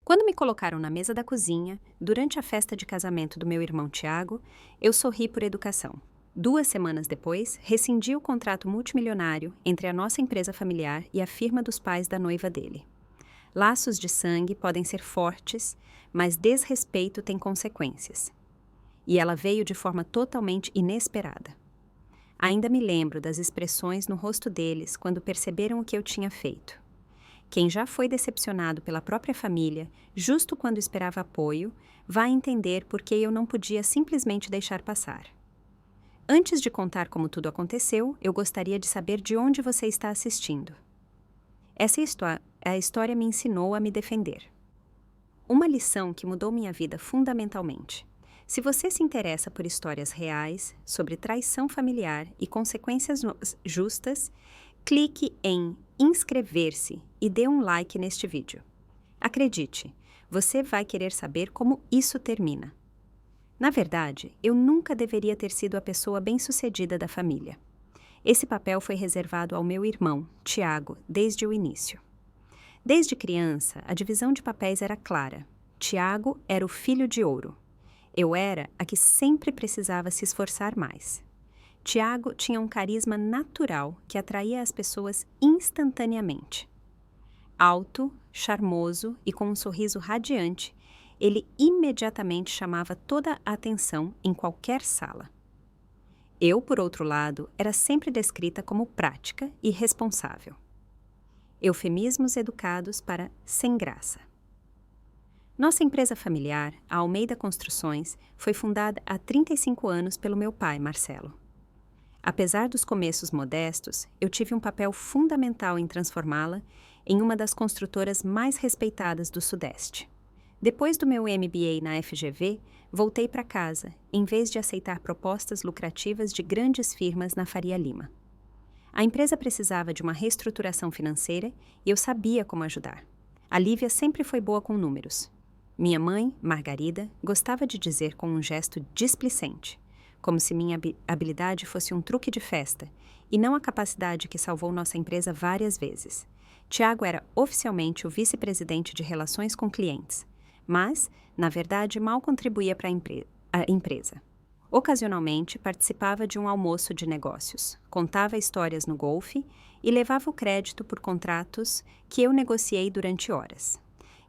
Quando me colocaram na mesa da cozinha, durante a festa de casamento do meu irmão Tiago, eu sorri por educação. 2 semanas depois, rescindi o contrato multimilionário entre a nossa empresa familiar e a firma dos pais da noiva dele. Laços de sangue podem ser fortes, mas desrespeito tem consequências. E ela veio de forma totalmente inesperada. Ainda me lembro das expressões no rosto deles quando perceberam o que eu tinha feito. Quem já foi decepcionado pela própria família, justo quando esperava apoio, vai entender por que eu não podia simplesmente deixar passar. Antes de contar como tudo aconteceu, eu gostaria de saber de onde você está assistindo. A história me ensinou a me defender. Uma lição que mudou minha vida fundamentalmente. Se você se interessa por histórias reais, sobre traição familiar e consequências justas, clique em inscrever-se e dê um like neste vídeo. Acredite, você vai querer saber como isso termina. Na verdade, eu nunca deveria ter sido a pessoa bem-sucedida da família. Esse papel foi reservado ao meu irmão, Tiago, desde o início. Desde criança, a divisão de papéis era clara. Tiago era o filho de ouro. Eu era a que sempre precisava se esforçar mais. Tiago tinha um carisma natural que atraía as pessoas instantaneamente. Alto, charmoso e com um sorriso radiante, ele imediatamente chamava toda a atenção em qualquer sala. Eu, por outro lado, era sempre descrita como prática e responsável. Eufemismos educados para sem graça. Nossa empresa familiar, a Almeida Construções, foi fundada há 35 anos pelo meu pai, Marcelo. Apesar dos começos modestos, eu tive um papel fundamental em transformá-la em uma das construtoras mais respeitadas do Sudeste. Depois do meu MBA na FGV, voltei para casa, em vez de aceitar propostas lucrativas de grandes firmas na Faria Lima. A empresa precisava de uma reestruturação financeira e eu sabia como ajudar. A Lívia sempre foi boa com números. Minha mãe, Margarida, gostava de dizer com um gesto displicente, como se minha habilidade fosse um truque de festa, e não a capacidade que salvou nossa empresa várias vezes. Tiago era oficialmente o vice-presidente de relações com clientes, mas, na verdade, mal contribuía para a empresa. Ocasionalmente, participava de um almoço de negócios, contava histórias no golfe e levava o crédito por contratos que eu negociei durante horas.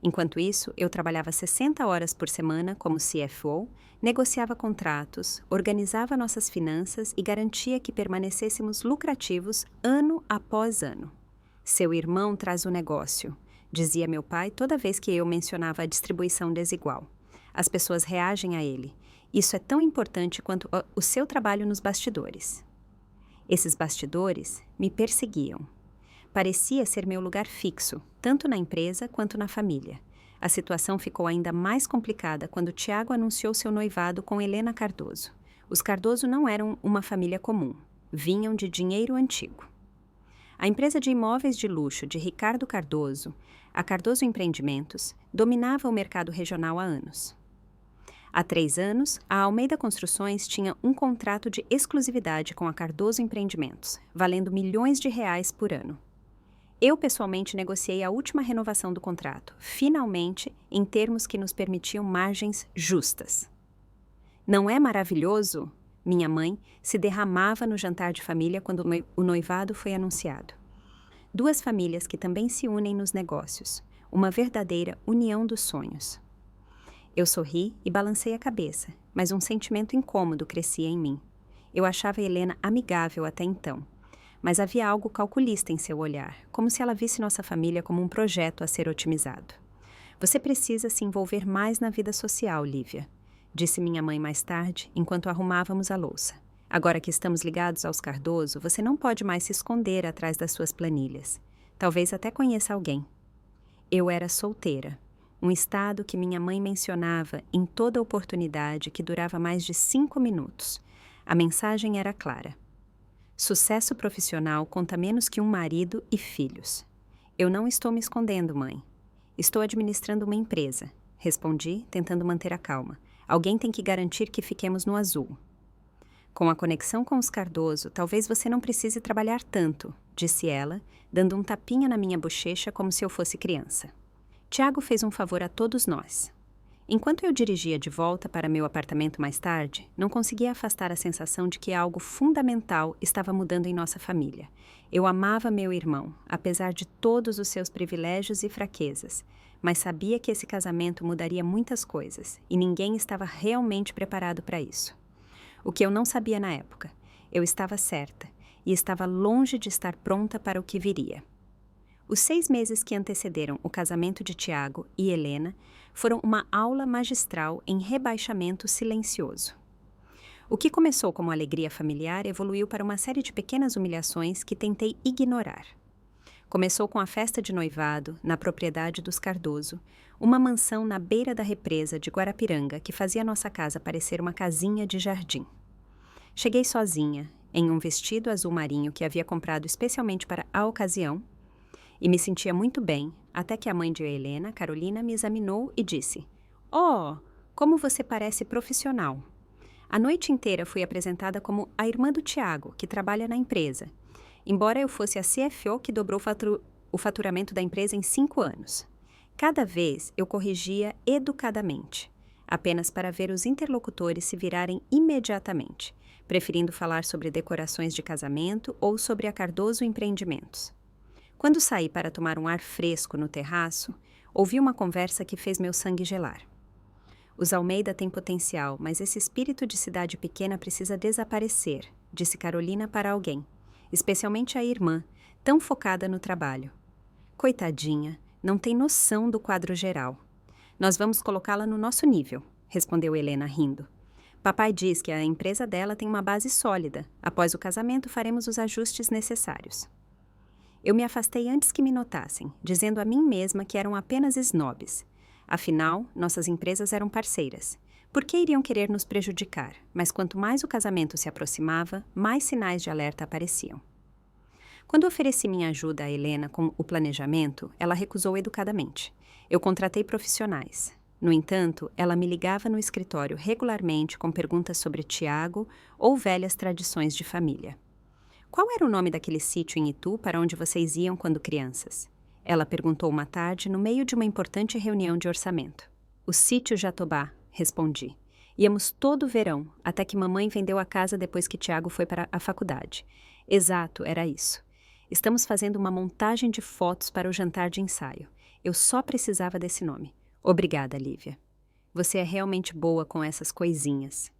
Enquanto isso, eu trabalhava 60 horas por semana como CFO, negociava contratos, organizava nossas finanças e garantia que permanecêssemos lucrativos ano após ano. Seu irmão traz o negócio, dizia meu pai toda vez que eu mencionava a distribuição desigual. As pessoas reagem a ele. Isso é tão importante quanto o seu trabalho nos bastidores. Esses bastidores me perseguiam. Parecia ser meu lugar fixo, tanto na empresa quanto na família. A situação ficou ainda mais complicada quando Tiago anunciou seu noivado com Helena Cardoso. Os Cardoso não eram uma família comum, vinham de dinheiro antigo. A empresa de imóveis de luxo de Ricardo Cardoso, a Cardoso Empreendimentos, dominava o mercado regional há anos. Há 3 anos, a Almeida Construções tinha um contrato de exclusividade com a Cardoso Empreendimentos, valendo milhões de reais por ano. Eu pessoalmente negociei a última renovação do contrato, finalmente em termos que nos permitiam margens justas. Não é maravilhoso? Minha mãe se derramava no jantar de família quando o noivado foi anunciado. 2 famílias que também se unem nos negócios, uma verdadeira união dos sonhos. Eu sorri e balancei a cabeça, mas um sentimento incômodo crescia em mim. Eu achava Helena amigável até então, mas havia algo calculista em seu olhar, como se ela visse nossa família como um projeto a ser otimizado. Você precisa se envolver mais na vida social, Lívia, disse minha mãe mais tarde, enquanto arrumávamos a louça. Agora que estamos ligados aos Cardoso, você não pode mais se esconder atrás das suas planilhas. Talvez até conheça alguém. Eu era solteira. Um estado que minha mãe mencionava em toda oportunidade que durava mais de 5 minutos. A mensagem era clara. Sucesso profissional conta menos que um marido e filhos. Eu não estou me escondendo, mãe. Estou administrando uma empresa, respondi, tentando manter a calma. Alguém tem que garantir que fiquemos no azul. Com a conexão com os Cardoso, talvez você não precise trabalhar tanto, disse ela, dando um tapinha na minha bochecha como se eu fosse criança. Tiago fez um favor a todos nós. Enquanto eu dirigia de volta para meu apartamento mais tarde, não conseguia afastar a sensação de que algo fundamental estava mudando em nossa família. Eu amava meu irmão, apesar de todos os seus privilégios e fraquezas, mas sabia que esse casamento mudaria muitas coisas, e ninguém estava realmente preparado para isso. O que eu não sabia na época, eu estava certa, e estava longe de estar pronta para o que viria. Os 6 meses que antecederam o casamento de Tiago e Helena foram uma aula magistral em rebaixamento silencioso. O que começou como alegria familiar evoluiu para uma série de pequenas humilhações que tentei ignorar. Começou com a festa de noivado na propriedade dos Cardoso, uma mansão na beira da represa de Guarapiranga que fazia nossa casa parecer uma casinha de jardim. Cheguei sozinha, em um vestido azul marinho que havia comprado especialmente para a ocasião, e me sentia muito bem, até que a mãe de Helena, Carolina, me examinou e disse: "Oh, como você parece profissional." A noite inteira fui apresentada como a irmã do Tiago, que trabalha na empresa, embora eu fosse a CFO que dobrou o faturamento da empresa em 5 anos. Cada vez eu corrigia educadamente, apenas para ver os interlocutores se virarem imediatamente, preferindo falar sobre decorações de casamento ou sobre a Cardoso Empreendimentos. Quando saí para tomar um ar fresco no terraço, ouvi uma conversa que fez meu sangue gelar. "Os Almeida têm potencial, mas esse espírito de cidade pequena precisa desaparecer", disse Carolina para alguém, especialmente a irmã, tão focada no trabalho. "Coitadinha, não tem noção do quadro geral. Nós vamos colocá-la no nosso nível", respondeu Helena rindo. "Papai diz que a empresa dela tem uma base sólida. Após o casamento faremos os ajustes necessários." Eu me afastei antes que me notassem, dizendo a mim mesma que eram apenas snobs. Afinal, nossas empresas eram parceiras. Por que iriam querer nos prejudicar? Mas quanto mais o casamento se aproximava, mais sinais de alerta apareciam. Quando ofereci minha ajuda a Helena com o planejamento, ela recusou educadamente. Eu contratei profissionais. No entanto, ela me ligava no escritório regularmente com perguntas sobre Tiago ou velhas tradições de família. "Qual era o nome daquele sítio em Itu para onde vocês iam quando crianças?" Ela perguntou uma tarde no meio de uma importante reunião de orçamento. "O sítio Jatobá", respondi. "Íamos todo verão, até que mamãe vendeu a casa depois que Tiago foi para a faculdade." "Exato, era isso. Estamos fazendo uma montagem de fotos para o jantar de ensaio. Eu só precisava desse nome." "Obrigada, Lívia. Você é realmente boa com essas coisinhas."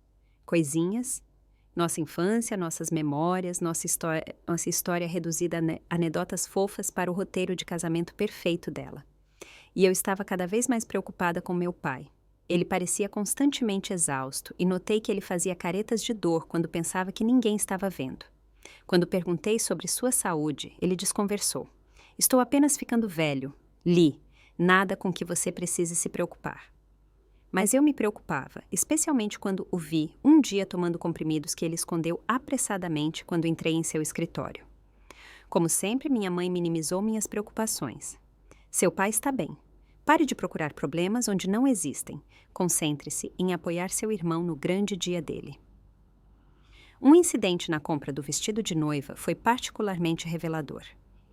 Coisinhas? Nossa infância, nossas memórias, nossa história reduzida a anedotas fofas para o roteiro de casamento perfeito dela. E eu estava cada vez mais preocupada com meu pai. Ele parecia constantemente exausto e notei que ele fazia caretas de dor quando pensava que ninguém estava vendo. Quando perguntei sobre sua saúde, ele desconversou. "Estou apenas ficando velho. Li, nada com que você precise se preocupar." Mas eu me preocupava, especialmente quando o vi um dia tomando comprimidos que ele escondeu apressadamente quando entrei em seu escritório. Como sempre, minha mãe minimizou minhas preocupações. "Seu pai está bem. Pare de procurar problemas onde não existem. Concentre-se em apoiar seu irmão no grande dia dele." Um incidente na compra do vestido de noiva foi particularmente revelador.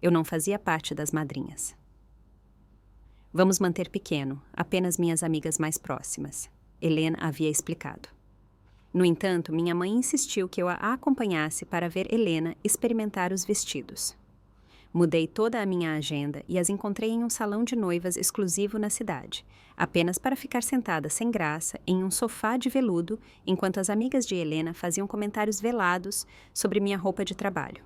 Eu não fazia parte das madrinhas. "Vamos manter pequeno, apenas minhas amigas mais próximas", Helena havia explicado. No entanto, minha mãe insistiu que eu a acompanhasse para ver Helena experimentar os vestidos. Mudei toda a minha agenda e as encontrei em um salão de noivas exclusivo na cidade, apenas para ficar sentada sem graça em um sofá de veludo enquanto as amigas de Helena faziam comentários velados sobre minha roupa de trabalho.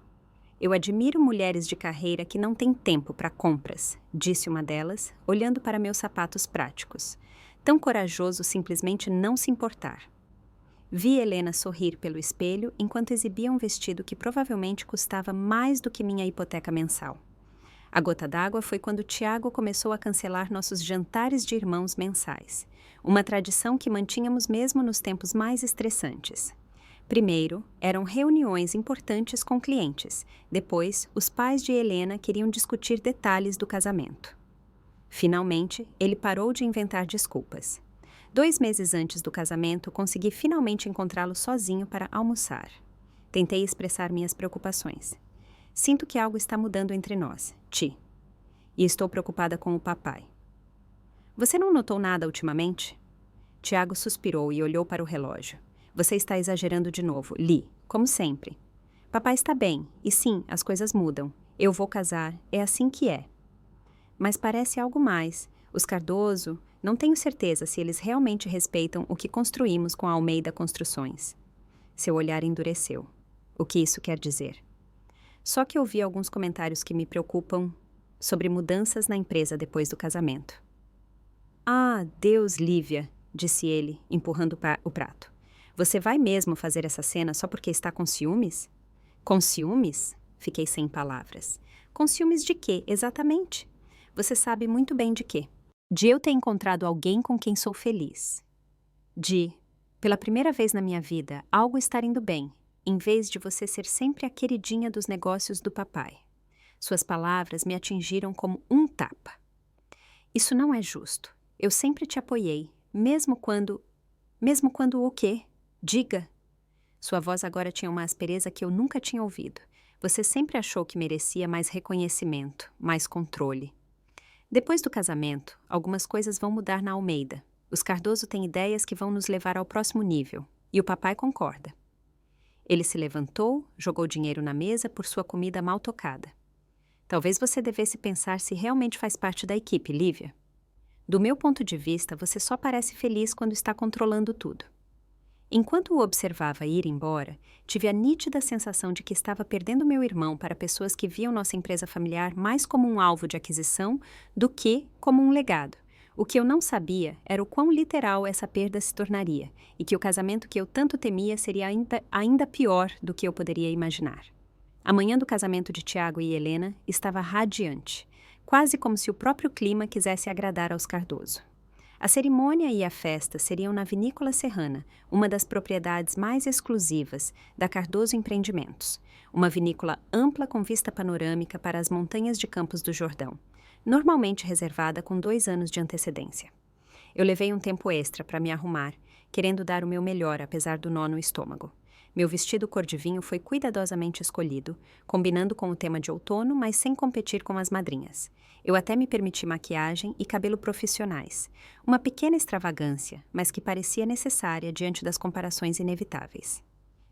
"Eu admiro mulheres de carreira que não têm tempo para compras", disse uma delas, olhando para meus sapatos práticos. "Tão corajoso simplesmente não se importar." Vi Helena sorrir pelo espelho enquanto exibia um vestido que provavelmente custava mais do que minha hipoteca mensal. A gota d'água foi quando Tiago começou a cancelar nossos jantares de irmãos mensais, uma tradição que mantínhamos mesmo nos tempos mais estressantes. Primeiro, eram reuniões importantes com clientes. Depois, os pais de Helena queriam discutir detalhes do casamento. Finalmente, ele parou de inventar desculpas. 2 meses antes do casamento, consegui finalmente encontrá-lo sozinho para almoçar. Tentei expressar minhas preocupações. "Sinto que algo está mudando entre nós, Ti. E estou preocupada com o papai." Você não notou nada ultimamente? Tiago suspirou e olhou para o relógio. Você está exagerando de novo, Lee, como sempre. Papai está bem, e sim, as coisas mudam. Eu vou casar, é assim que é. Mas parece algo mais. Os Cardoso, não tenho certeza se eles realmente respeitam o que construímos com a Almeida Construções. Seu olhar endureceu. O que isso quer dizer? Só que ouvi alguns comentários que me preocupam sobre mudanças na empresa depois do casamento. Ah, Deus, Lívia, disse ele, empurrando o prato. Você vai mesmo fazer essa cena só porque está com ciúmes? Com ciúmes? Fiquei sem palavras. Com ciúmes de quê, exatamente? Você sabe muito bem de quê. De eu ter encontrado alguém com quem sou feliz. De, pela primeira vez na minha vida, algo estar indo bem, em vez de você ser sempre a queridinha dos negócios do papai. Suas palavras me atingiram como um tapa. Isso não é justo. Eu sempre te apoiei, mesmo quando... Mesmo quando o quê? Diga. Sua voz agora tinha uma aspereza que eu nunca tinha ouvido. Você sempre achou que merecia mais reconhecimento, mais controle. Depois do casamento, algumas coisas vão mudar na Almeida. Os Cardoso têm ideias que vão nos levar ao próximo nível, e o papai concorda. Ele se levantou, jogou dinheiro na mesa por sua comida mal tocada. Talvez você devesse pensar se realmente faz parte da equipe, Lívia. Do meu ponto de vista, você só parece feliz quando está controlando tudo. Enquanto o observava ir embora, tive a nítida sensação de que estava perdendo meu irmão para pessoas que viam nossa empresa familiar mais como um alvo de aquisição do que como um legado. O que eu não sabia era o quão literal essa perda se tornaria e que o casamento que eu tanto temia seria ainda pior do que eu poderia imaginar. A manhã do casamento de Tiago e Helena estava radiante, quase como se o próprio clima quisesse agradar aos Cardoso. A cerimônia e a festa seriam na Vinícola Serrana, uma das propriedades mais exclusivas da Cardoso Empreendimentos, uma vinícola ampla com vista panorâmica para as montanhas de Campos do Jordão, normalmente reservada com 2 anos de antecedência. Eu levei um tempo extra para me arrumar, querendo dar o meu melhor apesar do nó no estômago. Meu vestido cor de vinho foi cuidadosamente escolhido, combinando com o tema de outono, mas sem competir com as madrinhas. Eu até me permiti maquiagem e cabelo profissionais. Uma pequena extravagância, mas que parecia necessária diante das comparações inevitáveis.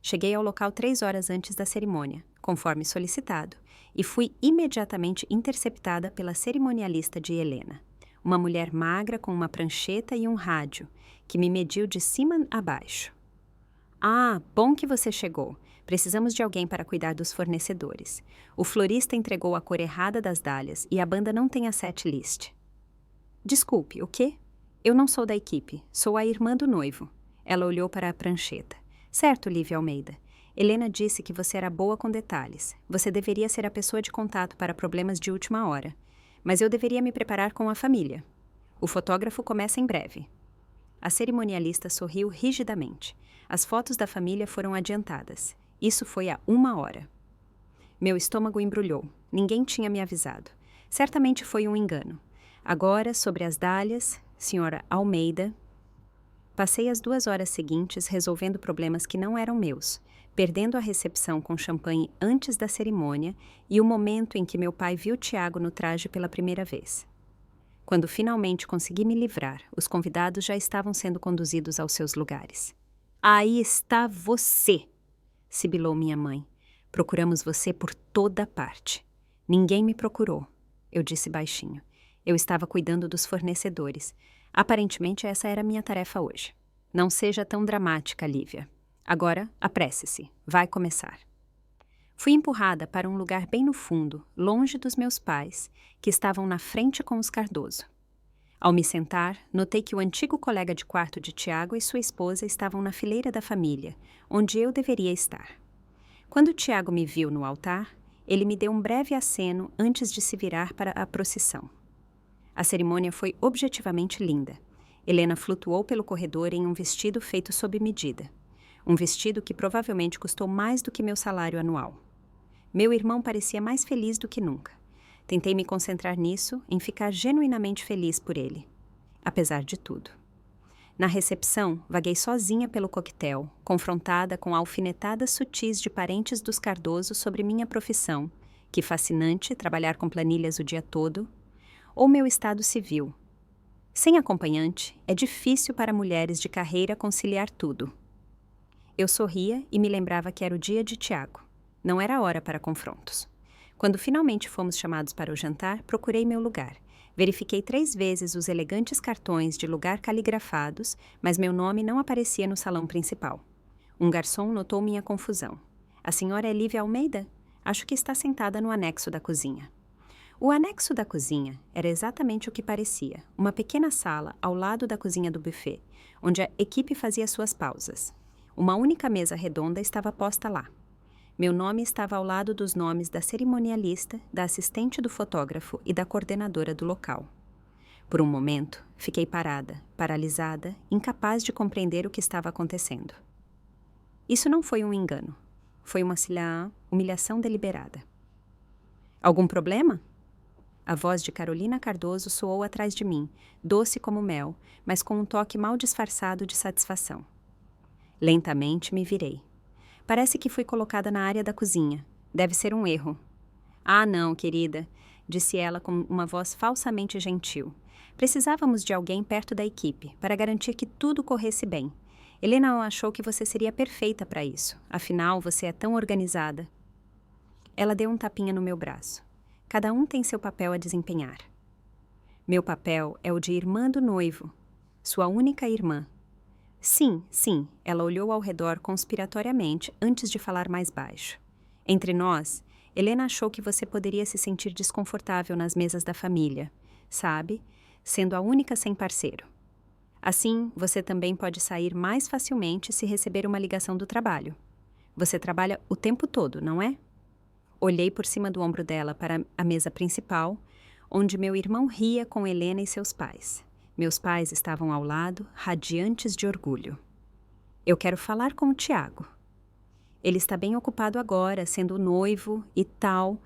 Cheguei ao local 3 horas antes da cerimônia, conforme solicitado, e fui imediatamente interceptada pela cerimonialista de Helena. Uma mulher magra com uma prancheta e um rádio, que me mediu de cima a baixo. Ah, bom que você chegou. Precisamos de alguém para cuidar dos fornecedores. O florista entregou a cor errada das dálias e a banda não tem a set list. Desculpe, o quê? Eu não sou da equipe, sou a irmã do noivo. Ela olhou para a prancheta. Certo, Lívia Almeida. Helena disse que você era boa com detalhes. Você deveria ser a pessoa de contato para problemas de última hora. Mas eu deveria me preparar com a família. O fotógrafo começa em breve. A cerimonialista sorriu rigidamente. As fotos da família foram adiantadas. Isso foi há 1 hora. Meu estômago embrulhou. Ninguém tinha me avisado. Certamente foi um engano. Agora, sobre as dálias, senhora Almeida... Passei as 2 horas seguintes resolvendo problemas que não eram meus, perdendo a recepção com champanhe antes da cerimônia e o momento em que meu pai viu Tiago no traje pela primeira vez. Quando finalmente consegui me livrar, os convidados já estavam sendo conduzidos aos seus lugares. Aí está você, sibilou minha mãe. Procuramos você por toda parte. Ninguém me procurou, eu disse baixinho. Eu estava cuidando dos fornecedores. Aparentemente essa era a minha tarefa hoje. Não seja tão dramática, Lívia. Agora, apresse-se. Vai começar. Fui empurrada para um lugar bem no fundo, longe dos meus pais, que estavam na frente com os Cardoso. Ao me sentar, notei que o antigo colega de quarto de Tiago e sua esposa estavam na fileira da família, onde eu deveria estar. Quando Tiago me viu no altar, ele me deu um breve aceno antes de se virar para a procissão. A cerimônia foi objetivamente linda. Helena flutuou pelo corredor em um vestido feito sob medida. Um vestido que provavelmente custou mais do que meu salário anual. Meu irmão parecia mais feliz do que nunca. Tentei me concentrar nisso, em ficar genuinamente feliz por ele. Apesar de tudo. Na recepção, vaguei sozinha pelo coquetel, confrontada com alfinetadas sutis de parentes dos Cardoso sobre minha profissão, que fascinante trabalhar com planilhas o dia todo, ou meu estado civil. Sem acompanhante, é difícil para mulheres de carreira conciliar tudo. Eu sorria e me lembrava que era o dia de Tiago. Não era hora para confrontos. Quando finalmente fomos chamados para o jantar, procurei meu lugar. Verifiquei 3 vezes os elegantes cartões de lugar caligrafados, mas meu nome não aparecia no salão principal. Um garçom notou minha confusão. A senhora é Lívia Almeida? Acho que está sentada no anexo da cozinha. O anexo da cozinha era exatamente o que parecia, uma pequena sala ao lado da cozinha do buffet, onde a equipe fazia suas pausas. Uma única mesa redonda estava posta lá. Meu nome estava ao lado dos nomes da cerimonialista, da assistente do fotógrafo e da coordenadora do local. Por um momento, fiquei parada, paralisada, incapaz de compreender o que estava acontecendo. Isso não foi um engano. Foi uma humilhação deliberada. Algum problema? A voz de Carolina Cardoso soou atrás de mim, doce como mel, mas com um toque mal disfarçado de satisfação. Lentamente me virei. Parece que fui colocada na área da cozinha. Deve ser um erro. Ah, não, querida, disse ela com uma voz falsamente gentil. Precisávamos de alguém perto da equipe, para garantir que tudo corresse bem. Helena achou que você seria perfeita para isso. Afinal, você é tão organizada. Ela deu um tapinha no meu braço. Cada um tem seu papel a desempenhar. Meu papel é o de irmã do noivo. Sua única irmã. Sim, sim, ela olhou ao redor conspiratoriamente antes de falar mais baixo. Entre nós, Helena achou que você poderia se sentir desconfortável nas mesas da família, sabe? Sendo a única sem parceiro. Assim, você também pode sair mais facilmente se receber uma ligação do trabalho. Você trabalha o tempo todo, não é? Olhei por cima do ombro dela para a mesa principal, onde meu irmão ria com Helena e seus pais. Meus pais estavam ao lado, radiantes de orgulho. Eu quero falar com o Tiago. Ele está bem ocupado agora, sendo noivo e tal,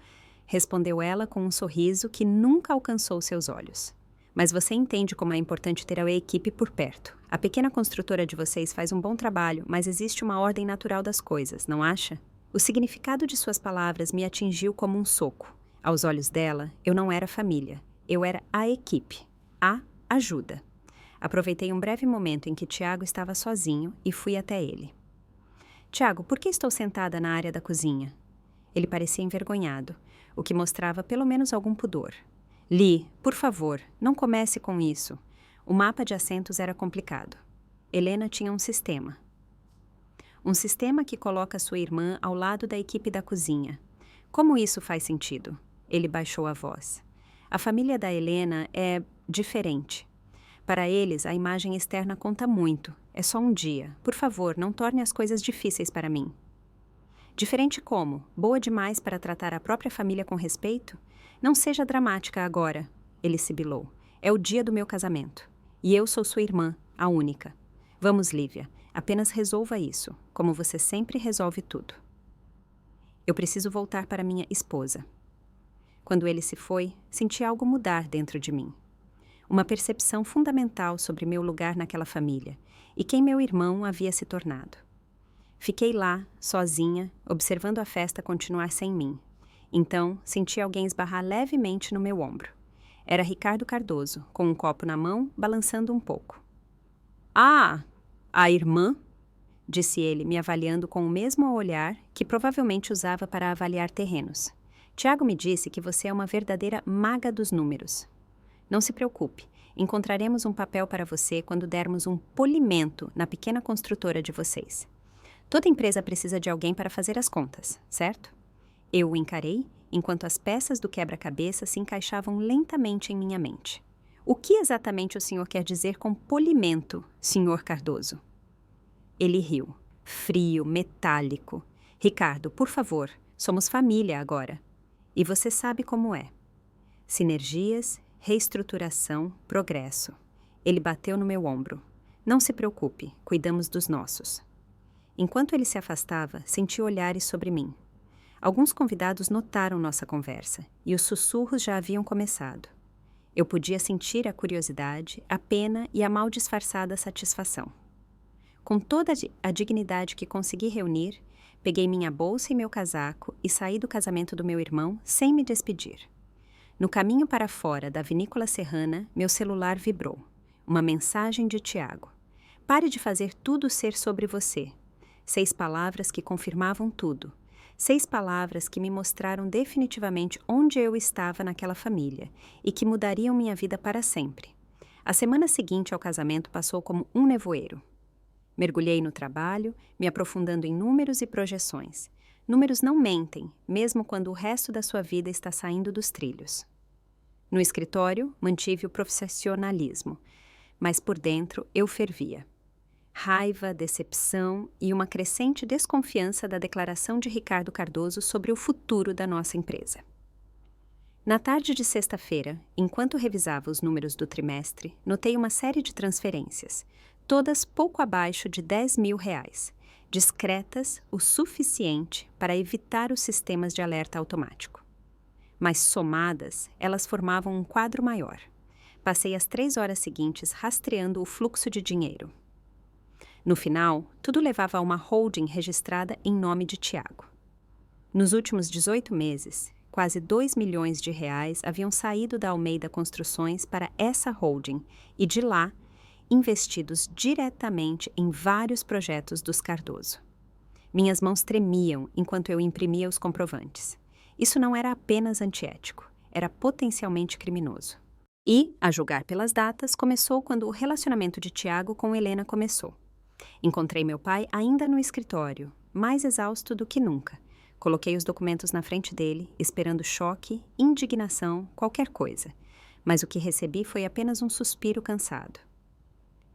respondeu ela com um sorriso que nunca alcançou seus olhos. Mas você entende como é importante ter a equipe por perto. A pequena construtora de vocês faz um bom trabalho, mas existe uma ordem natural das coisas, não acha? O significado de suas palavras me atingiu como um soco. Aos olhos dela, eu não era família. Eu era a equipe. A ajuda. Aproveitei um breve momento em que Tiago estava sozinho e fui até ele. Tiago, por que estou sentada na área da cozinha? Ele parecia envergonhado, o que mostrava pelo menos algum pudor. Li, por favor, não comece com isso. O mapa de assentos era complicado. Helena tinha um sistema. Um sistema que coloca sua irmã ao lado da equipe da cozinha. Como isso faz sentido? Ele baixou a voz. A família da Helena é diferente. Para eles, a imagem externa conta muito. É só um dia. Por favor, não torne as coisas difíceis para mim. Diferente como? Boa demais para tratar a própria família com respeito? Não seja dramática agora, ele sibilou. É o dia do meu casamento. E eu sou sua irmã, a única. Vamos, Lívia, apenas resolva isso, como você sempre resolve tudo. Eu preciso voltar para minha esposa. Quando ele se foi, senti algo mudar dentro de mim. Uma percepção fundamental sobre meu lugar naquela família e quem meu irmão havia se tornado. Fiquei lá, sozinha, observando a festa continuar sem mim. Então, senti alguém esbarrar levemente no meu ombro. Era Ricardo Cardoso, com um copo na mão, balançando um pouco. Ah, a irmã? Disse ele, me avaliando com o mesmo olhar que provavelmente usava para avaliar terrenos. Tiago me disse que você é uma verdadeira maga dos números. Não se preocupe, encontraremos um papel para você quando dermos um polimento na pequena construtora de vocês. Toda empresa precisa de alguém para fazer as contas, certo? Eu o encarei, enquanto as peças do quebra-cabeça se encaixavam lentamente em minha mente. O que exatamente o senhor quer dizer com polimento, senhor Cardoso? Ele riu, frio, metálico. Ricardo, por favor, somos família agora. E você sabe como é. Sinergias, reestruturação, progresso. Ele bateu no meu ombro. Não se preocupe, cuidamos dos nossos. Enquanto ele se afastava, senti olhares sobre mim. Alguns convidados notaram nossa conversa, e os sussurros já haviam começado. Eu podia sentir a curiosidade, a pena e a mal disfarçada satisfação. Com toda a dignidade que consegui reunir, peguei minha bolsa e meu casaco e saí do casamento do meu irmão sem me despedir. No caminho para fora da vinícola serrana, meu celular vibrou. Uma mensagem de Tiago. Pare de fazer tudo ser sobre você. 6 palavras que confirmavam tudo. 6 palavras que me mostraram definitivamente onde eu estava naquela família e que mudariam minha vida para sempre. A semana seguinte ao casamento passou como um nevoeiro. Mergulhei no trabalho, me aprofundando em números e projeções. Números não mentem, mesmo quando o resto da sua vida está saindo dos trilhos. No escritório, mantive o profissionalismo, mas por dentro eu fervia. Raiva, decepção e uma crescente desconfiança da declaração de Ricardo Cardoso sobre o futuro da nossa empresa. Na tarde de sexta-feira, enquanto revisava os números do trimestre, notei uma série de transferências, todas pouco abaixo de R$ 10.000, discretas o suficiente para evitar os sistemas de alerta automático. Mas somadas, elas formavam um quadro maior. Passei as 3 horas seguintes rastreando o fluxo de dinheiro. No final, tudo levava a uma holding registrada em nome de Tiago. Nos últimos 18 meses, quase R$ 2 milhões haviam saído da Almeida Construções para essa holding e de lá, investidos diretamente em vários projetos dos Cardoso. Minhas mãos tremiam enquanto eu imprimia os comprovantes. Isso não era apenas antiético, era potencialmente criminoso. E, a julgar pelas datas, começou quando o relacionamento de Tiago com Helena começou. Encontrei meu pai ainda no escritório, mais exausto do que nunca. Coloquei os documentos na frente dele, esperando choque, indignação, qualquer coisa. Mas o que recebi foi apenas um suspiro cansado.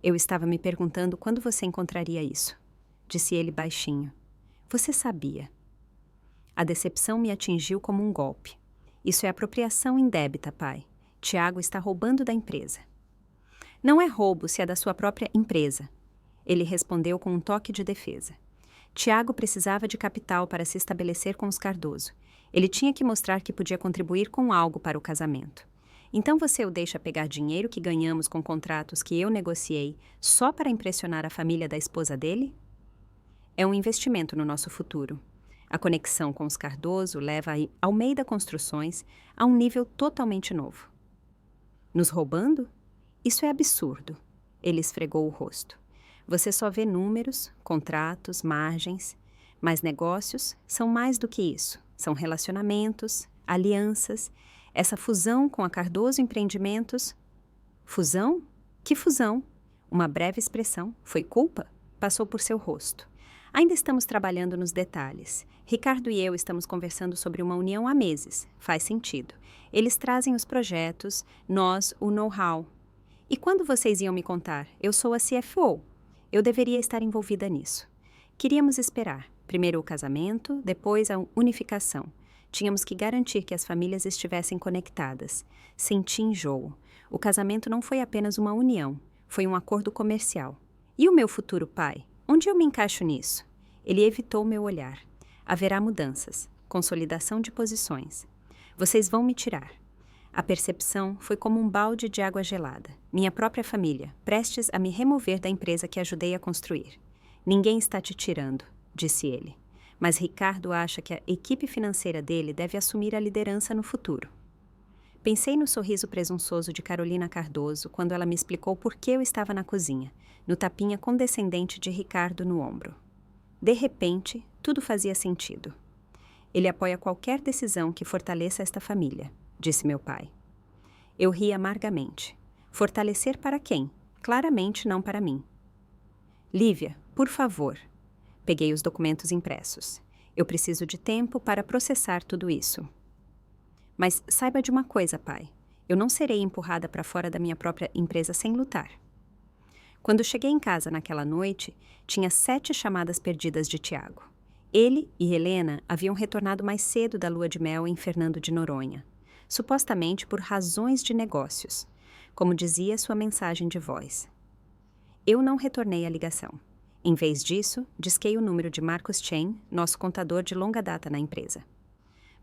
Eu estava me perguntando quando você encontraria isso, disse ele baixinho. Você sabia. A decepção me atingiu como um golpe. Isso é apropriação indébita, pai. Tiago está roubando da empresa. Não é roubo se é da sua própria empresa. Ele respondeu com um toque de defesa. Tiago precisava de capital para se estabelecer com os Cardoso. Ele tinha que mostrar que podia contribuir com algo para o casamento. Então você o deixa pegar dinheiro que ganhamos com contratos que eu negociei só para impressionar a família da esposa dele? É um investimento no nosso futuro. A conexão com os Cardoso leva a Almeida Construções a um nível totalmente novo. Nos roubando? Isso é absurdo. Ele esfregou o rosto. Você só vê números, contratos, margens, mas negócios são mais do que isso. São relacionamentos, alianças, essa fusão com a Cardoso Empreendimentos. Fusão? Que fusão? Uma breve expressão. Foi culpa? Passou por seu rosto. Ainda estamos trabalhando nos detalhes. Ricardo e eu estamos conversando sobre uma união há meses. Faz sentido. Eles trazem os projetos, nós o know-how. E quando vocês iam me contar? Eu sou a CFO. Eu deveria estar envolvida nisso. Queríamos esperar. Primeiro o casamento, depois a unificação. Tínhamos que garantir que as famílias estivessem conectadas. Senti enjoo. O casamento não foi apenas uma união, foi um acordo comercial. E o meu futuro pai? Onde eu me encaixo nisso? Ele evitou meu olhar. Haverá mudanças, consolidação de posições. Vocês vão me tirar. A percepção foi como um balde de água gelada. Minha própria família, prestes a me remover da empresa que ajudei a construir. Ninguém está te tirando, disse ele. Mas Ricardo acha que a equipe financeira dele deve assumir a liderança no futuro. Pensei no sorriso presunçoso de Carolina Cardoso quando ela me explicou por que eu estava na cozinha, no tapinha condescendente de Ricardo no ombro. De repente, tudo fazia sentido. Ele apoia qualquer decisão que fortaleça esta família, disse meu pai. Eu ri amargamente. Fortalecer para quem? Claramente não para mim. Lívia, por favor. Peguei os documentos impressos. Eu preciso de tempo para processar tudo isso. Mas saiba de uma coisa, pai. Eu não serei empurrada para fora da minha própria empresa sem lutar. Quando cheguei em casa naquela noite, tinha 7 chamadas perdidas de Tiago. Ele e Helena haviam retornado mais cedo da lua de mel em Fernando de Noronha, supostamente por razões de negócios, como dizia sua mensagem de voz. Eu não retornei a ligação. Em vez disso, disquei o número de Marcos Chen, nosso contador de longa data na empresa.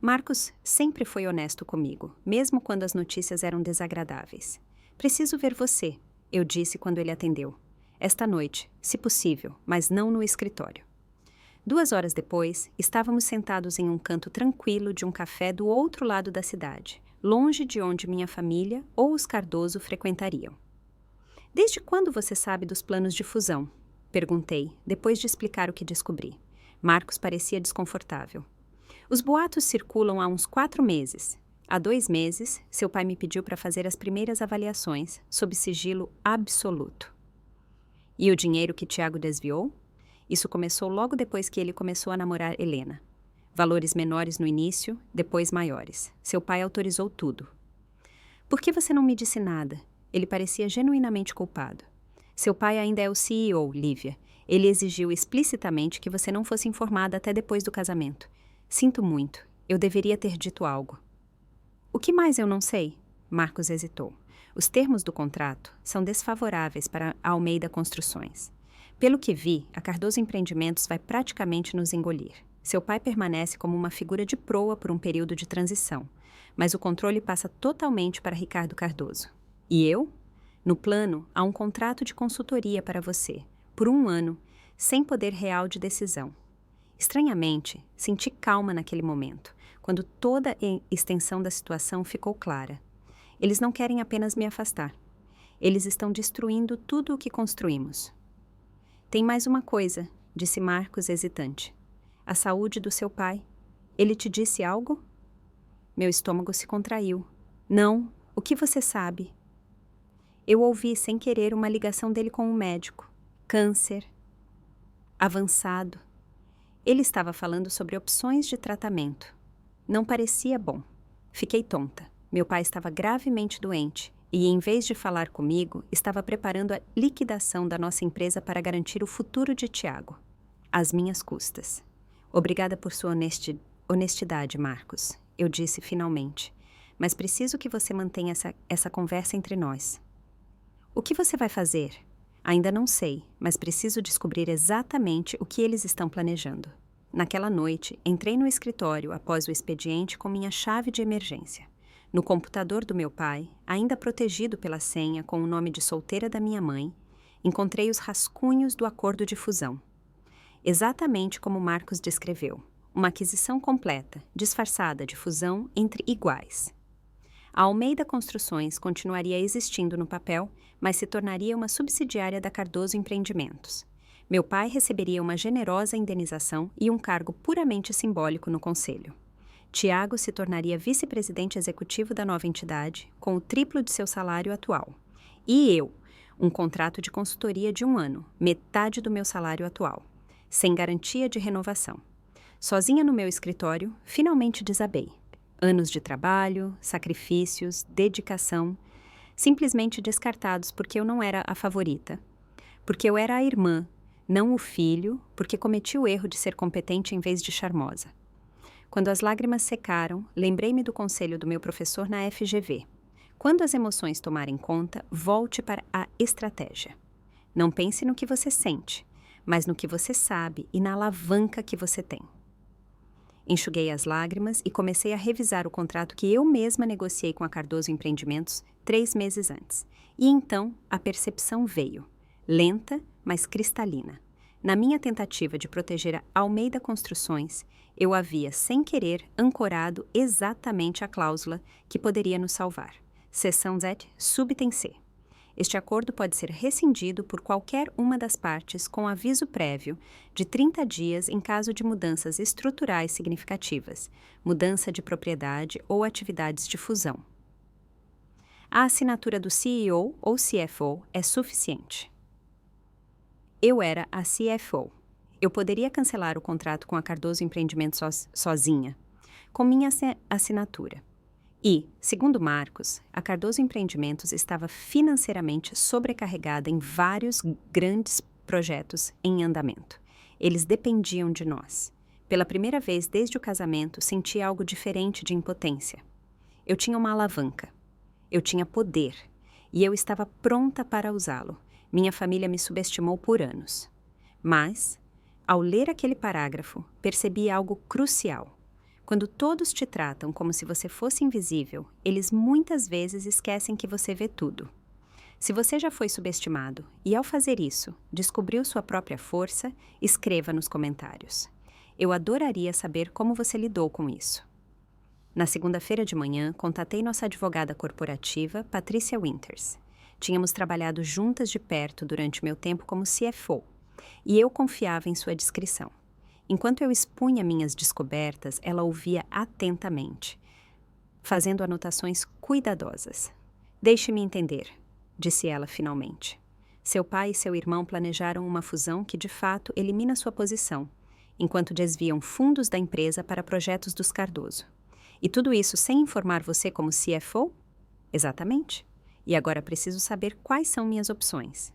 Marcos sempre foi honesto comigo, mesmo quando as notícias eram desagradáveis. Preciso ver você, eu disse quando ele atendeu. Esta noite, se possível, mas não no escritório. 2 horas depois, estávamos sentados em um canto tranquilo de um café do outro lado da cidade, longe de onde minha família ou os Cardoso frequentariam. Desde quando você sabe dos planos de fusão? Perguntei, depois de explicar o que descobri. Marcos parecia desconfortável. Os boatos circulam há uns 4 meses. Há 2 meses, seu pai me pediu para fazer as primeiras avaliações, sob sigilo absoluto. E o dinheiro que Tiago desviou? Isso começou logo depois que ele começou a namorar Helena. Valores menores no início, depois maiores. Seu pai autorizou tudo. Por que você não me disse nada? Ele parecia genuinamente culpado. Seu pai ainda é o CEO, Lívia. Ele exigiu explicitamente que você não fosse informada até depois do casamento. Sinto muito. Eu deveria ter dito algo. O que mais eu não sei? Marcos hesitou. Os termos do contrato são desfavoráveis para a Almeida Construções. Pelo que vi, a Cardoso Empreendimentos vai praticamente nos engolir. Seu pai permanece como uma figura de proa por um período de transição, mas o controle passa totalmente para Ricardo Cardoso. E eu? No plano, há um contrato de consultoria para você, por 1 ano, sem poder real de decisão. Estranhamente, senti calma naquele momento, quando toda a extensão da situação ficou clara. Eles não querem apenas me afastar. Eles estão destruindo tudo o que construímos. Tem mais uma coisa, disse Marcos hesitante. A saúde do seu pai. Ele te disse algo? Meu estômago se contraiu. Não, o que você sabe? Eu ouvi sem querer uma ligação dele com um médico. Câncer. Avançado. Ele estava falando sobre opções de tratamento. Não parecia bom. Fiquei tonta. Meu pai estava gravemente doente e, em vez de falar comigo, estava preparando a liquidação da nossa empresa para garantir o futuro de Tiago. Às minhas custas. Obrigada por sua honestidade, Marcos. Eu disse finalmente. Mas preciso que você mantenha essa conversa entre nós. O que você vai fazer? Ainda não sei, mas preciso descobrir exatamente o que eles estão planejando. Naquela noite, entrei no escritório após o expediente com minha chave de emergência. No computador do meu pai, ainda protegido pela senha com o nome de solteira da minha mãe, encontrei os rascunhos do acordo de fusão. Exatamente como Marcos descreveu, uma aquisição completa, disfarçada de fusão entre iguais. A Almeida Construções continuaria existindo no papel, mas se tornaria uma subsidiária da Cardoso Empreendimentos. Meu pai receberia uma generosa indenização e um cargo puramente simbólico no conselho. Tiago se tornaria vice-presidente executivo da nova entidade, com o triplo de seu salário atual. E eu, um contrato de consultoria de 1 ano, metade do meu salário atual, sem garantia de renovação. Sozinha no meu escritório, finalmente desabei. Anos de trabalho, sacrifícios, dedicação, simplesmente descartados porque eu não era a favorita. Porque eu era a irmã, não o filho, porque cometi o erro de ser competente em vez de charmosa. Quando as lágrimas secaram, lembrei-me do conselho do meu professor na FGV. Quando as emoções tomarem conta, volte para a estratégia. Não pense no que você sente, mas no que você sabe e na alavanca que você tem. Enxuguei as lágrimas e comecei a revisar o contrato que eu mesma negociei com a Cardoso Empreendimentos 3 meses antes. E então a percepção veio, lenta, mas cristalina. Na minha tentativa de proteger a Almeida Construções, eu havia, sem querer, ancorado exatamente a cláusula que poderia nos salvar. Seção Z, subitem C. Este acordo pode ser rescindido por qualquer uma das partes com aviso prévio de 30 dias em caso de mudanças estruturais significativas, mudança de propriedade ou atividades de fusão. A assinatura do CEO ou CFO é suficiente. Eu era a CFO. Eu poderia cancelar o contrato com a Cardoso Empreendimentos sozinha, com minha assinatura. E, segundo Marcos, a Cardoso Empreendimentos estava financeiramente sobrecarregada em vários grandes projetos em andamento. Eles dependiam de nós. Pela primeira vez desde o casamento, senti algo diferente de impotência. Eu tinha uma alavanca. Eu tinha poder. E eu estava pronta para usá-lo. Minha família me subestimou por anos. Mas, ao ler aquele parágrafo, percebi algo crucial. Quando todos te tratam como se você fosse invisível, eles muitas vezes esquecem que você vê tudo. Se você já foi subestimado e, ao fazer isso, descobriu sua própria força, escreva nos comentários. Eu adoraria saber como você lidou com isso. Na segunda-feira de manhã, contatei nossa advogada corporativa, Patrícia Winters. Tínhamos trabalhado juntas de perto durante meu tempo como CFO, e eu confiava em sua discrição. Enquanto eu expunha minhas descobertas, ela ouvia atentamente, fazendo anotações cuidadosas. Deixe-me entender, disse ela finalmente. Seu pai e seu irmão planejaram uma fusão que, de fato, elimina sua posição, enquanto desviam fundos da empresa para projetos dos Cardoso. E tudo isso sem informar você como CFO? Exatamente. E agora preciso saber quais são minhas opções.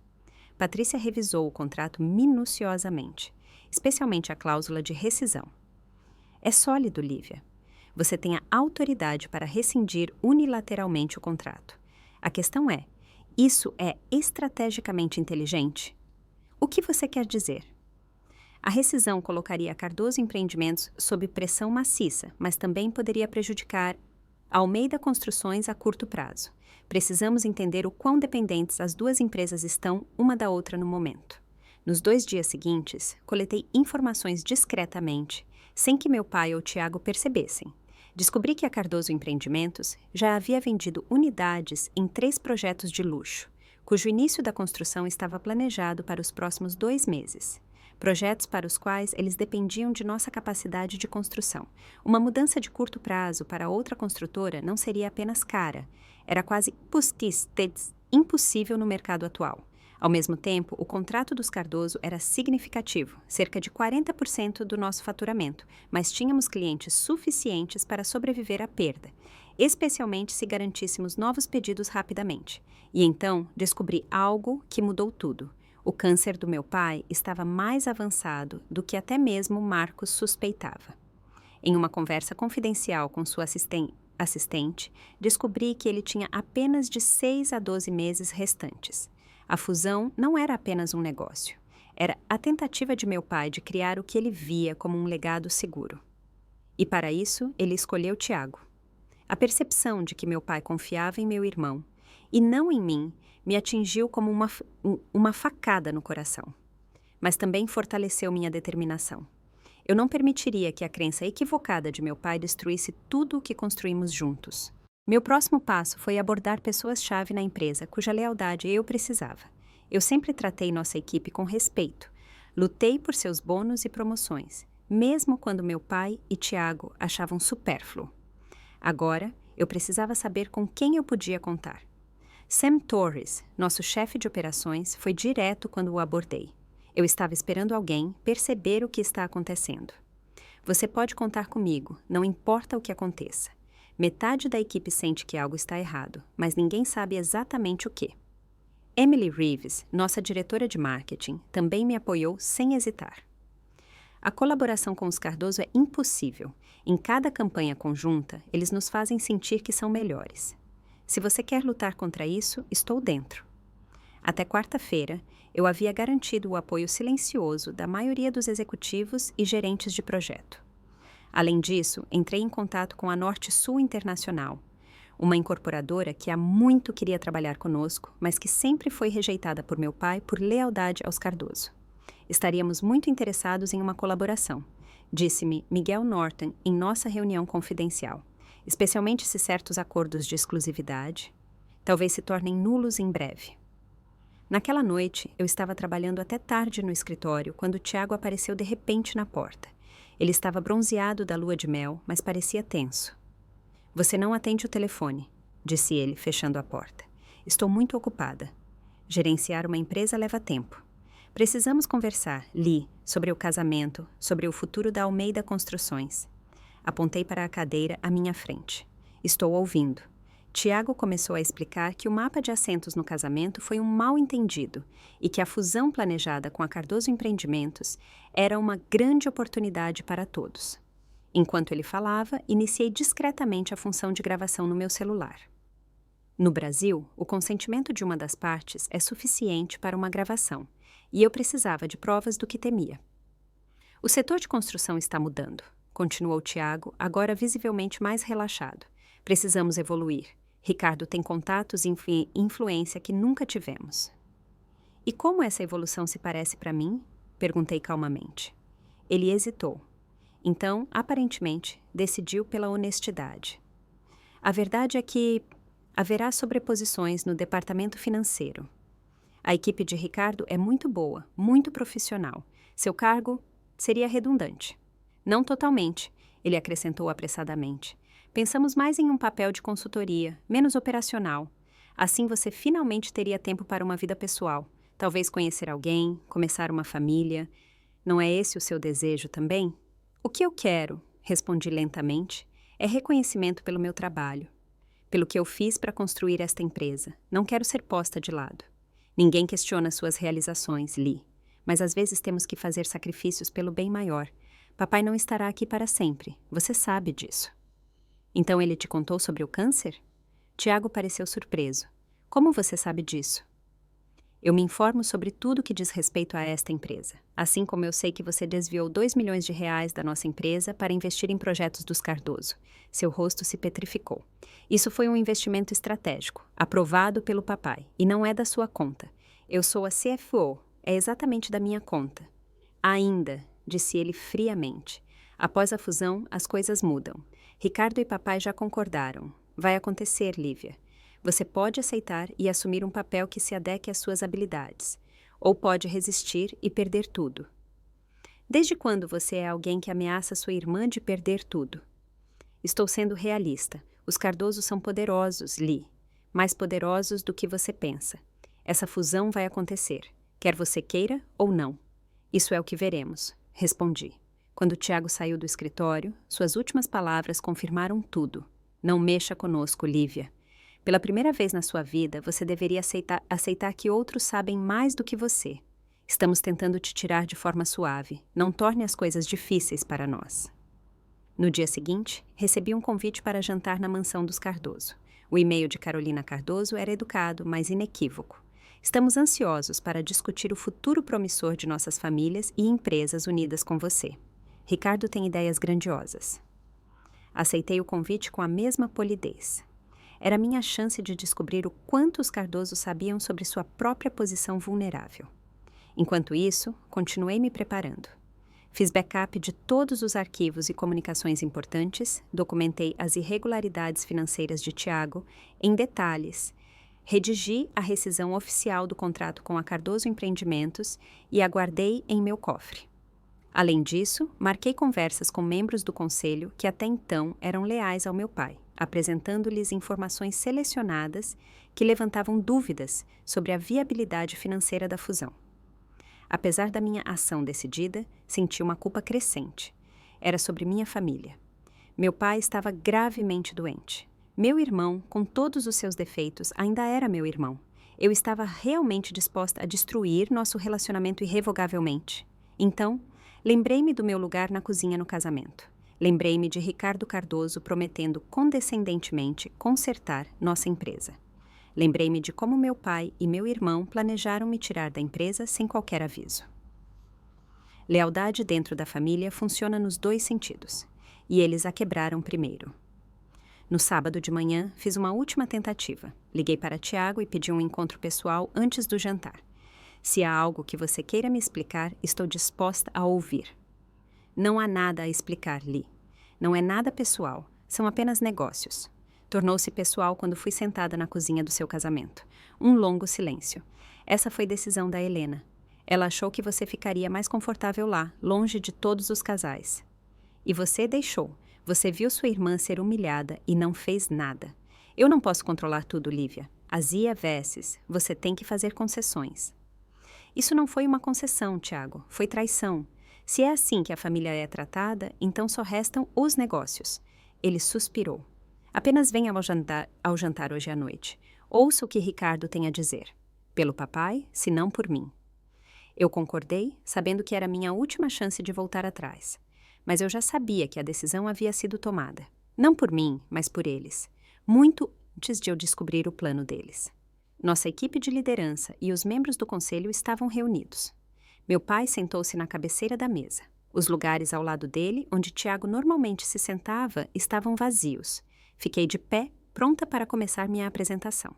Patrícia revisou o contrato minuciosamente, especialmente a cláusula de rescisão. É sólido, Lívia. Você tem a autoridade para rescindir unilateralmente o contrato. A questão é, isso é estrategicamente inteligente? O que você quer dizer? A rescisão colocaria a Cardoso Empreendimentos sob pressão maciça, mas também poderia prejudicar Almeida Construções a curto prazo. Precisamos entender o quão dependentes as duas empresas estão uma da outra no momento. Nos 2 dias seguintes, coletei informações discretamente, sem que meu pai ou Tiago percebessem. Descobri que a Cardoso Empreendimentos já havia vendido unidades em 3 projetos de luxo, cujo início da construção estava planejado para os próximos 2 meses. Projetos para os quais eles dependiam de nossa capacidade de construção. Uma mudança de curto prazo para outra construtora não seria apenas cara, era quase impossível no mercado atual. Ao mesmo tempo, o contrato dos Cardoso era significativo, cerca de 40% do nosso faturamento, mas tínhamos clientes suficientes para sobreviver à perda, especialmente se garantíssemos novos pedidos rapidamente. E então descobri algo que mudou tudo. O câncer do meu pai estava mais avançado do que até mesmo Marcos suspeitava. Em uma conversa confidencial com sua assistente, descobri que ele tinha apenas de 6 a 12 meses restantes. A fusão não era apenas um negócio. Era a tentativa de meu pai de criar o que ele via como um legado seguro. E para isso, ele escolheu Tiago. A percepção de que meu pai confiava em meu irmão, e não em mim, me atingiu como uma facada no coração. Mas também fortaleceu minha determinação. Eu não permitiria que a crença equivocada de meu pai destruísse tudo o que construímos juntos. Meu próximo passo foi abordar pessoas-chave na empresa cuja lealdade eu precisava. Eu sempre tratei nossa equipe com respeito. Lutei por seus bônus e promoções, mesmo quando meu pai e Tiago achavam supérfluo. Agora, eu precisava saber com quem eu podia contar. Sam Torres, nosso chefe de operações, foi direto quando o abordei. Eu estava esperando alguém perceber o que está acontecendo. Você pode contar comigo, não importa o que aconteça. Metade da equipe sente que algo está errado, mas ninguém sabe exatamente o que. Emily Reeves, nossa diretora de marketing, também me apoiou sem hesitar. A colaboração com os Cardoso é impossível. Em cada campanha conjunta, eles nos fazem sentir que são melhores. Se você quer lutar contra isso, estou dentro. Até quarta-feira, eu havia garantido o apoio silencioso da maioria dos executivos e gerentes de projeto. Além disso, entrei em contato com a Norte Sul Internacional, uma incorporadora que há muito queria trabalhar conosco, mas que sempre foi rejeitada por meu pai por lealdade aos Cardoso. Estaríamos muito interessados em uma colaboração, disse-me Miguel Norton em nossa reunião confidencial, especialmente se certos acordos de exclusividade talvez se tornem nulos em breve. Naquela noite, eu estava trabalhando até tarde no escritório quando Tiago apareceu de repente na porta. Ele estava bronzeado da lua de mel, mas parecia tenso. Você não atende o telefone, disse ele, fechando a porta. Estou muito ocupada. Gerenciar uma empresa leva tempo. Precisamos conversar, Lee, sobre o casamento, sobre o futuro da Almeida Construções. Apontei para a cadeira à minha frente. Estou ouvindo. Tiago começou a explicar que o mapa de assentos no casamento foi um mal-entendido e que a fusão planejada com a Cardoso Empreendimentos era uma grande oportunidade para todos. Enquanto ele falava, iniciei discretamente a função de gravação no meu celular. No Brasil, o consentimento de uma das partes é suficiente para uma gravação, e eu precisava de provas do que temia. O setor de construção está mudando, continuou Tiago, agora visivelmente mais relaxado. Precisamos evoluir. Ricardo tem contatos e influência que nunca tivemos. E como essa evolução se parece para mim? Perguntei calmamente. Ele hesitou. Então, aparentemente, decidiu pela honestidade. A verdade é que haverá sobreposições no departamento financeiro. A equipe de Ricardo é muito boa, muito profissional. Seu cargo seria redundante. Não totalmente, ele acrescentou apressadamente. Pensamos mais em um papel de consultoria, menos operacional. Assim você finalmente teria tempo para uma vida pessoal. Talvez conhecer alguém, começar uma família. Não é esse o seu desejo também? O que eu quero, respondi lentamente, é reconhecimento pelo meu trabalho. Pelo que eu fiz para construir esta empresa. Não quero ser posta de lado. Ninguém questiona suas realizações, Lee. Mas às vezes temos que fazer sacrifícios pelo bem maior. Papai não estará aqui para sempre. Você sabe disso. Então ele te contou sobre o câncer? Tiago pareceu surpreso. Como você sabe disso? Eu me informo sobre tudo que diz respeito a esta empresa. Assim como eu sei que você desviou 2 milhões de reais da nossa empresa para investir em projetos dos Cardoso. Seu rosto se petrificou. Isso foi um investimento estratégico, aprovado pelo papai, e não é da sua conta. Eu sou a CFO, é exatamente da minha conta. Ainda, disse ele friamente. Após a fusão, as coisas mudam. Ricardo e papai já concordaram. Vai acontecer, Lívia. Você pode aceitar e assumir um papel que se adeque às suas habilidades. Ou pode resistir e perder tudo. Desde quando você é alguém que ameaça sua irmã de perder tudo? Estou sendo realista. Os Cardoso são poderosos, Lee. Mais poderosos do que você pensa. Essa fusão vai acontecer, quer você queira ou não. Isso é o que veremos, respondi. Quando Tiago saiu do escritório, suas últimas palavras confirmaram tudo. Não mexa conosco, Lívia. Pela primeira vez na sua vida, você deveria aceitar que outros sabem mais do que você. Estamos tentando te tirar de forma suave. Não torne as coisas difíceis para nós. No dia seguinte, recebi um convite para jantar na mansão dos Cardoso. O e-mail de Carolina Cardoso era educado, mas inequívoco. Estamos ansiosos para discutir o futuro promissor de nossas famílias e empresas unidas com você. Ricardo tem ideias grandiosas. Aceitei o convite com a mesma polidez. Era minha chance de descobrir o quanto os Cardoso sabiam sobre sua própria posição vulnerável. Enquanto isso, continuei me preparando. Fiz backup de todos os arquivos e comunicações importantes, documentei as irregularidades financeiras de Tiago em detalhes, redigi a rescisão oficial do contrato com a Cardoso Empreendimentos e a guardei em meu cofre. Além disso, marquei conversas com membros do conselho que até então eram leais ao meu pai, apresentando-lhes informações selecionadas que levantavam dúvidas sobre a viabilidade financeira da fusão. Apesar da minha ação decidida, senti uma culpa crescente. Era sobre minha família. Meu pai estava gravemente doente. Meu irmão, com todos os seus defeitos, ainda era meu irmão. Eu estava realmente disposta a destruir nosso relacionamento irrevogavelmente. Então, lembrei-me do meu lugar na cozinha no casamento. Lembrei-me de Ricardo Cardoso prometendo condescendentemente consertar nossa empresa. Lembrei-me de como meu pai e meu irmão planejaram me tirar da empresa sem qualquer aviso. Lealdade dentro da família funciona nos dois sentidos, e eles a quebraram primeiro. No sábado de manhã, fiz uma última tentativa. Liguei para Tiago e pedi um encontro pessoal antes do jantar. Se há algo que você queira me explicar, estou disposta a ouvir. Não há nada a explicar, Lee. Não é nada pessoal, são apenas negócios. Tornou-se pessoal quando fui sentada na cozinha do seu casamento. Um longo silêncio. Essa foi decisão da Helena. Ela achou que você ficaria mais confortável lá, longe de todos os casais. E você deixou. Você viu sua irmã ser humilhada e não fez nada. Eu não posso controlar tudo, Lívia. Azia vesses. Você tem que fazer concessões. Isso não foi uma concessão, Tiago. Foi traição. Se é assim que a família é tratada, então só restam os negócios. Ele suspirou. Apenas venha ao jantar hoje à noite. Ouça o que Ricardo tem a dizer. Pelo papai, se não por mim. Eu concordei, sabendo que era minha última chance de voltar atrás. Mas eu já sabia que a decisão havia sido tomada. Não por mim, mas por eles. Muito antes de eu descobrir o plano deles. Nossa equipe de liderança e os membros do conselho estavam reunidos. Meu pai sentou-se na cabeceira da mesa. Os lugares ao lado dele, onde Tiago normalmente se sentava, estavam vazios. Fiquei de pé, pronta para começar minha apresentação.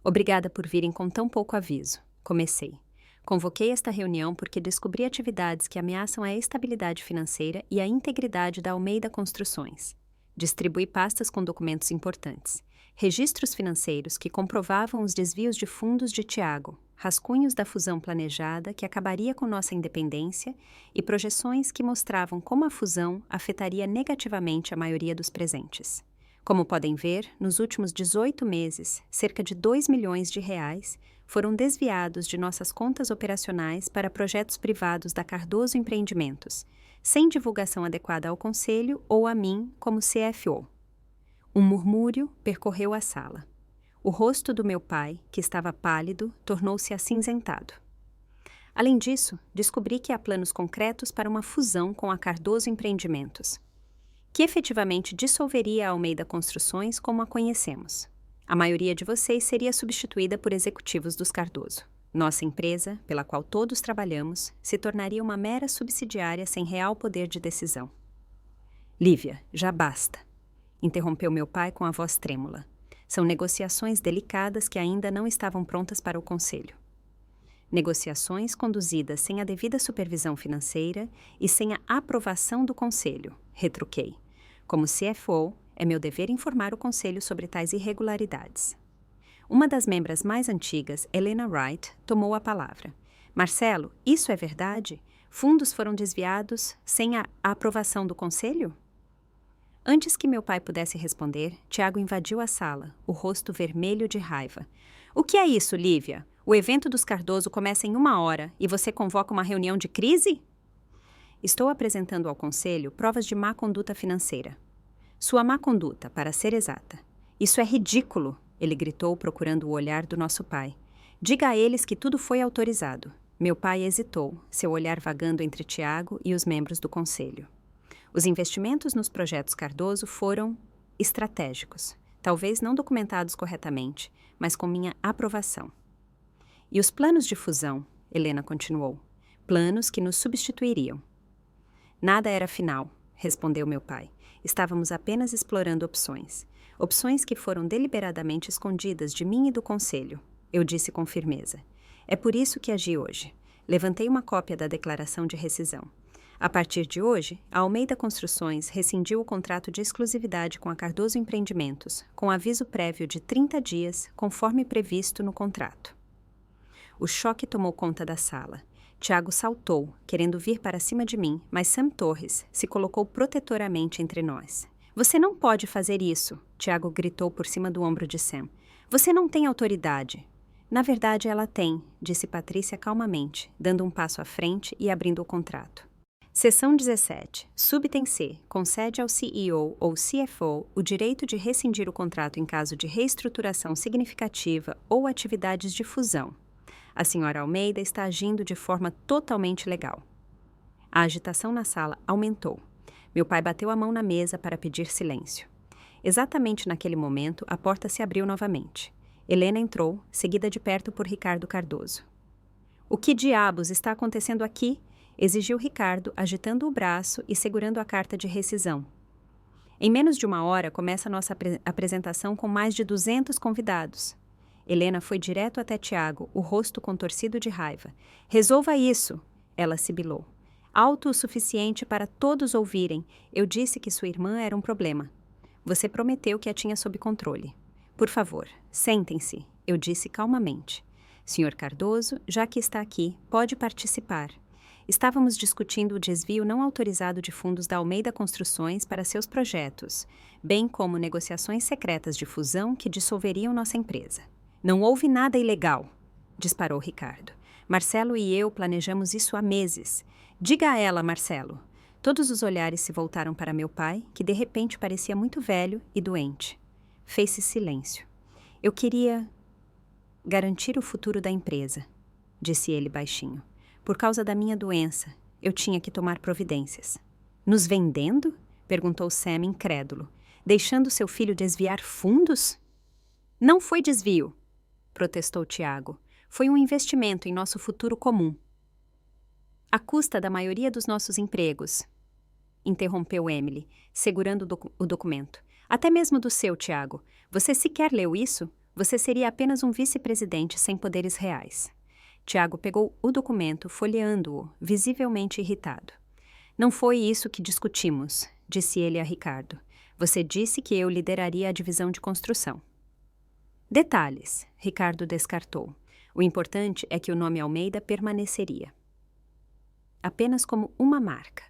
Obrigada por virem com tão pouco aviso. Comecei. Convoquei esta reunião porque descobri atividades que ameaçam a estabilidade financeira e a integridade da Almeida Construções. Distribuí pastas com documentos importantes. registros financeiros que comprovavam os desvios de fundos de Tiago, rascunhos da fusão planejada que acabaria com nossa independência e projeções que mostravam como a fusão afetaria negativamente a maioria dos presentes. Como podem ver, nos últimos 18 meses, cerca de 2 milhões de reais foram desviados de nossas contas operacionais para projetos privados da Cardoso Empreendimentos, sem divulgação adequada ao conselho ou a mim como CFO. Um murmúrio percorreu a sala. O rosto do meu pai, que estava pálido, tornou-se acinzentado. Além disso, descobri que há planos concretos para uma fusão com a Cardoso Empreendimentos, que efetivamente dissolveria a Almeida Construções como a conhecemos. A maioria de vocês seria substituída por executivos dos Cardoso. Nossa empresa, pela qual todos trabalhamos, se tornaria uma mera subsidiária sem real poder de decisão. Lívia, já basta, interrompeu meu pai com a voz trêmula. São negociações delicadas que ainda não estavam prontas para o conselho. Negociações conduzidas sem a devida supervisão financeira e sem a aprovação do conselho, retruquei. Como CFO, é meu dever informar o conselho sobre tais irregularidades. Uma das membras mais antigas, Helena Wright, tomou a palavra. Marcelo, isso é verdade? Fundos foram desviados sem a aprovação do conselho? Antes que meu pai pudesse responder, Tiago invadiu a sala, o rosto vermelho de raiva. O que é isso, Lívia? O evento dos Cardoso começa em 1 hora e você convoca uma reunião de crise? Estou apresentando ao conselho provas de má conduta financeira. Sua má conduta, para ser exata. Isso é ridículo, ele gritou procurando o olhar do nosso pai. Diga a eles que tudo foi autorizado. Meu pai hesitou, seu olhar vagando entre Tiago e os membros do conselho. Os investimentos nos projetos Cardoso foram estratégicos, talvez não documentados corretamente, mas com minha aprovação. E os planos de fusão, Helena continuou, planos que nos substituiriam. Nada era final, respondeu meu pai. Estávamos apenas explorando opções. Opções que foram deliberadamente escondidas de mim e do conselho, eu disse com firmeza. É por isso que agi hoje. Levantei uma cópia da declaração de rescisão. A partir de hoje, a Almeida Construções rescindiu o contrato de exclusividade com a Cardoso Empreendimentos, com aviso prévio de 30 dias, conforme previsto no contrato. O choque tomou conta da sala. Tiago saltou, querendo vir para cima de mim, mas Sam Torres se colocou protetoramente entre nós. Você não pode fazer isso, Tiago gritou por cima do ombro de Sam. Você não tem autoridade. Na verdade, ela tem, disse Patrícia calmamente, dando um passo à frente e abrindo o contrato. Seção 17. Subitem C. Concede ao CEO ou CFO o direito de rescindir o contrato em caso de reestruturação significativa ou atividades de fusão. A senhora Almeida está agindo de forma totalmente legal. A agitação na sala aumentou. Meu pai bateu a mão na mesa para pedir silêncio. Exatamente naquele momento, a porta se abriu novamente. Helena entrou, seguida de perto por Ricardo Cardoso. O que diabos está acontecendo aqui? Exigiu Ricardo, agitando o braço e segurando a carta de rescisão. Em menos de 1 hora, começa a nossa apresentação com mais de 200 convidados. Helena foi direto até Tiago, o rosto contorcido de raiva. Resolva isso, ela sibilou. Alto o suficiente para todos ouvirem, eu disse que sua irmã era um problema. Você prometeu que a tinha sob controle. Por favor, sentem-se, eu disse calmamente. Senhor Cardoso, já que está aqui, pode participar. Estávamos discutindo o desvio não autorizado de fundos da Almeida Construções para seus projetos, bem como negociações secretas de fusão que dissolveriam nossa empresa. Não houve nada ilegal, disparou Ricardo. Marcelo e eu planejamos isso há meses. Diga a ela, Marcelo. Todos os olhares se voltaram para meu pai, que de repente parecia muito velho e doente. Fez-se silêncio. Eu queria garantir o futuro da empresa, disse ele baixinho. Por causa da minha doença, eu tinha que tomar providências. Nos vendendo? Perguntou Sam incrédulo. Deixando seu filho desviar fundos? Não foi desvio, protestou Tiago. Foi um investimento em nosso futuro comum. À custa da maioria dos nossos empregos, interrompeu Emily, segurando o documento. Até mesmo do seu, Tiago. Você sequer leu isso? Você seria apenas um vice-presidente sem poderes reais. Tiago pegou o documento, folheando-o, visivelmente irritado. Não foi isso que discutimos, disse ele a Ricardo. Você disse que eu lideraria a divisão de construção. Detalhes, Ricardo descartou. O importante é que o nome Almeida permaneceria. Apenas como uma marca.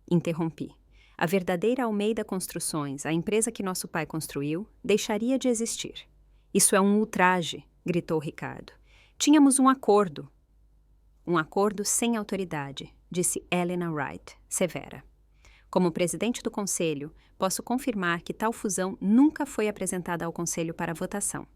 Interrompi. A verdadeira Almeida Construções, a empresa que nosso pai construiu, deixaria de existir. Isso é um ultraje, gritou Ricardo. Tínhamos um acordo. Um acordo sem autoridade, disse Helena Wright, severa. Como presidente do conselho, posso confirmar que tal fusão nunca foi apresentada ao conselho para votação.